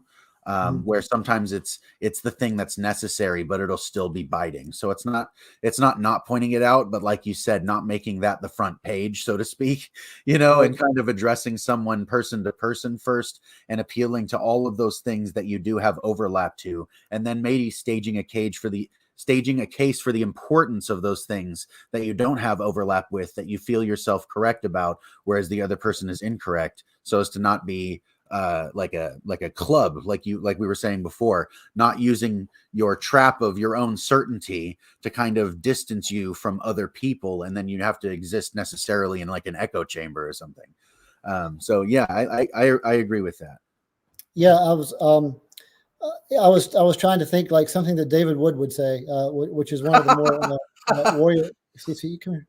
Where sometimes it's the thing that's necessary, but it'll still be biting. So it's not pointing it out, but like you said, not making that the front page, so to speak, and kind of addressing someone person to person first and appealing to all of those things that you do have overlap to, and then maybe staging a case for the importance of those things that you don't have overlap with, that you feel yourself correct about, whereas the other person is incorrect, so as to not be like a club, like we were saying before, not using your trap of your own certainty to kind of distance you from other people, and then you have to exist necessarily in like an echo chamber or something. So yeah, I agree with that. Yeah, I was trying to think like something that David Wood would say, which is one of the more warrior. See, you can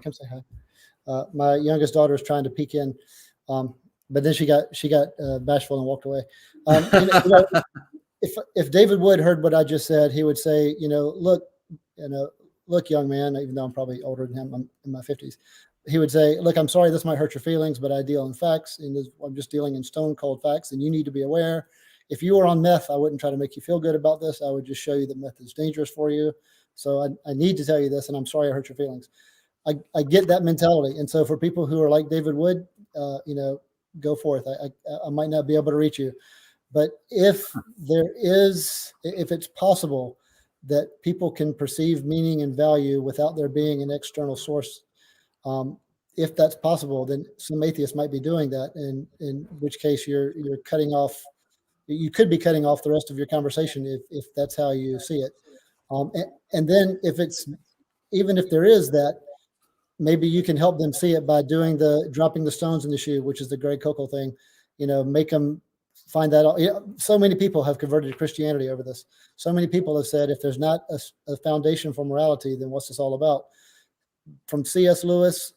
come say hi. My youngest daughter is trying to peek in. But then she got bashful and walked away. If David Wood heard what I just said, he would say, look, young man, even though I'm probably older than him, I'm in my 50s. He would say, look, I'm sorry, this might hurt your feelings, but I deal in facts, and I'm just dealing in stone cold facts, and you need to be aware. If you were on meth, I wouldn't try to make you feel good about this. I would just show you that meth is dangerous for you. So I need to tell you this, and I'm sorry I hurt your feelings. I get that mentality. And so for people who are like David Wood, go forth. I might not be able to reach you, but if it's possible that people can perceive meaning and value without there being an external source, if that's possible, then some atheists might be doing that, and in which case you could be cutting off the rest of your conversation if that's how you see it. And then even if there is that, maybe you can help them see it by doing dropping the stones in the shoe, which is the Greg Koukl thing. Make them find that out. So many people have converted to Christianity over this. So many people have said, if there's not a foundation for morality, then what's this all about? From C.S. Lewis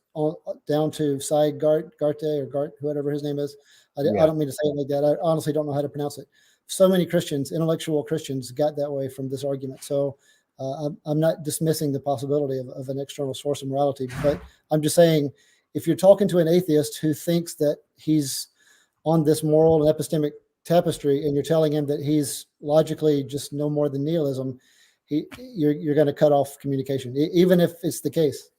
down to Cy Garte or Gart, whatever his name is. I don't mean to say it like that. I honestly don't know how to pronounce it. So many Christians, intellectual Christians, got that way from this argument. So I'm not dismissing the possibility of an external source of morality, but I'm just saying, if you're talking to an atheist who thinks that he's on this moral and epistemic tapestry, and you're telling him that he's logically just no more than nihilism, you're going to cut off communication, even if it's the case.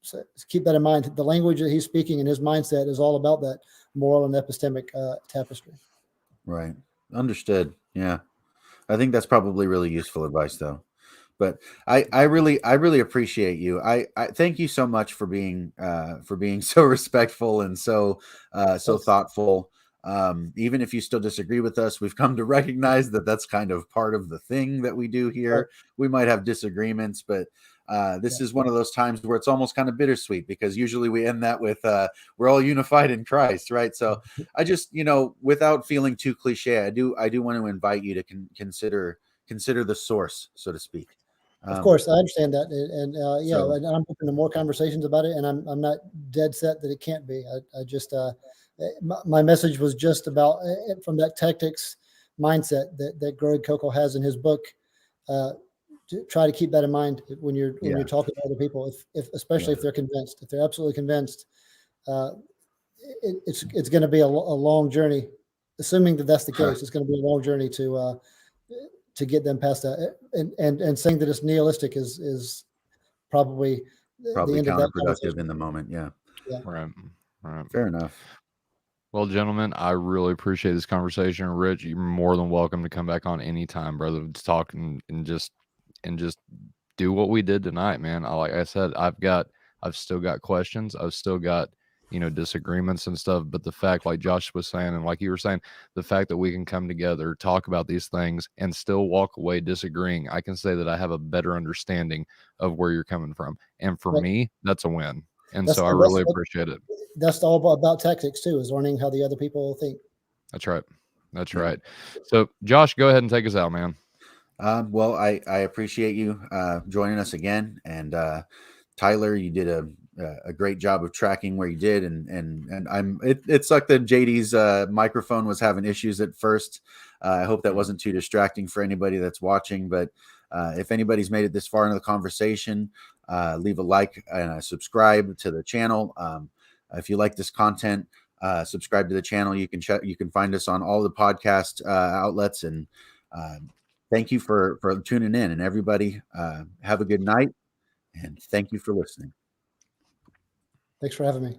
So keep that in mind. The language that he's speaking and his mindset is all about that moral and epistemic tapestry. Right. Understood. Yeah. I think that's probably really useful advice, though. But I really appreciate you. I thank you so much for being so respectful and so thoughtful. Even if you still disagree with us, we've come to recognize that that's kind of part of the thing that we do here. Right. We might have disagreements, but this is one of those times where it's almost kind of bittersweet, because usually we end that with we're all unified in Christ, right? So I just, without feeling too cliche, I do want to invite you to consider the source, so to speak. Of course, I understand that, and and I'm open to more conversations about it, and I'm not dead set that it can't be. I just my message was just about from that tactics mindset that Koukl has in his book. To try to keep that in mind when you're talking to other people, especially if they're convinced, if they're absolutely convinced, it's going to be a long journey. Assuming that that's the case, it's going to be a long journey to get them past that. And saying that it's nihilistic is probably the end counterproductive in the moment. Yeah. Right. Fair enough. Well, gentlemen, I really appreciate this conversation. Rich, you're more than welcome to come back on anytime, brother, to talk and just do what we did tonight, man. Like I said, I've still got questions. I've still got, disagreements and stuff. But the fact, like Josh was saying, and like you were saying, the fact that we can come together, talk about these things, and still walk away disagreeing, I can say that I have a better understanding of where you're coming from. And for me, that's a win. And so I really appreciate it. That's all about tactics too, is learning how the other people think. That's right. That's right. So Josh, go ahead and take us out, man. Well, I appreciate you joining us again, and Tyler, you did a great job of tracking where you did, and it sucked that JD's microphone was having issues at first. I hope that wasn't too distracting for anybody that's watching, but if anybody's made it this far into the conversation, leave a like and subscribe to the channel. If you like this content, subscribe to the channel. You can find us on all the podcast outlets, and thank you for tuning in, and everybody have a good night, and thank you for listening. Thanks for having me.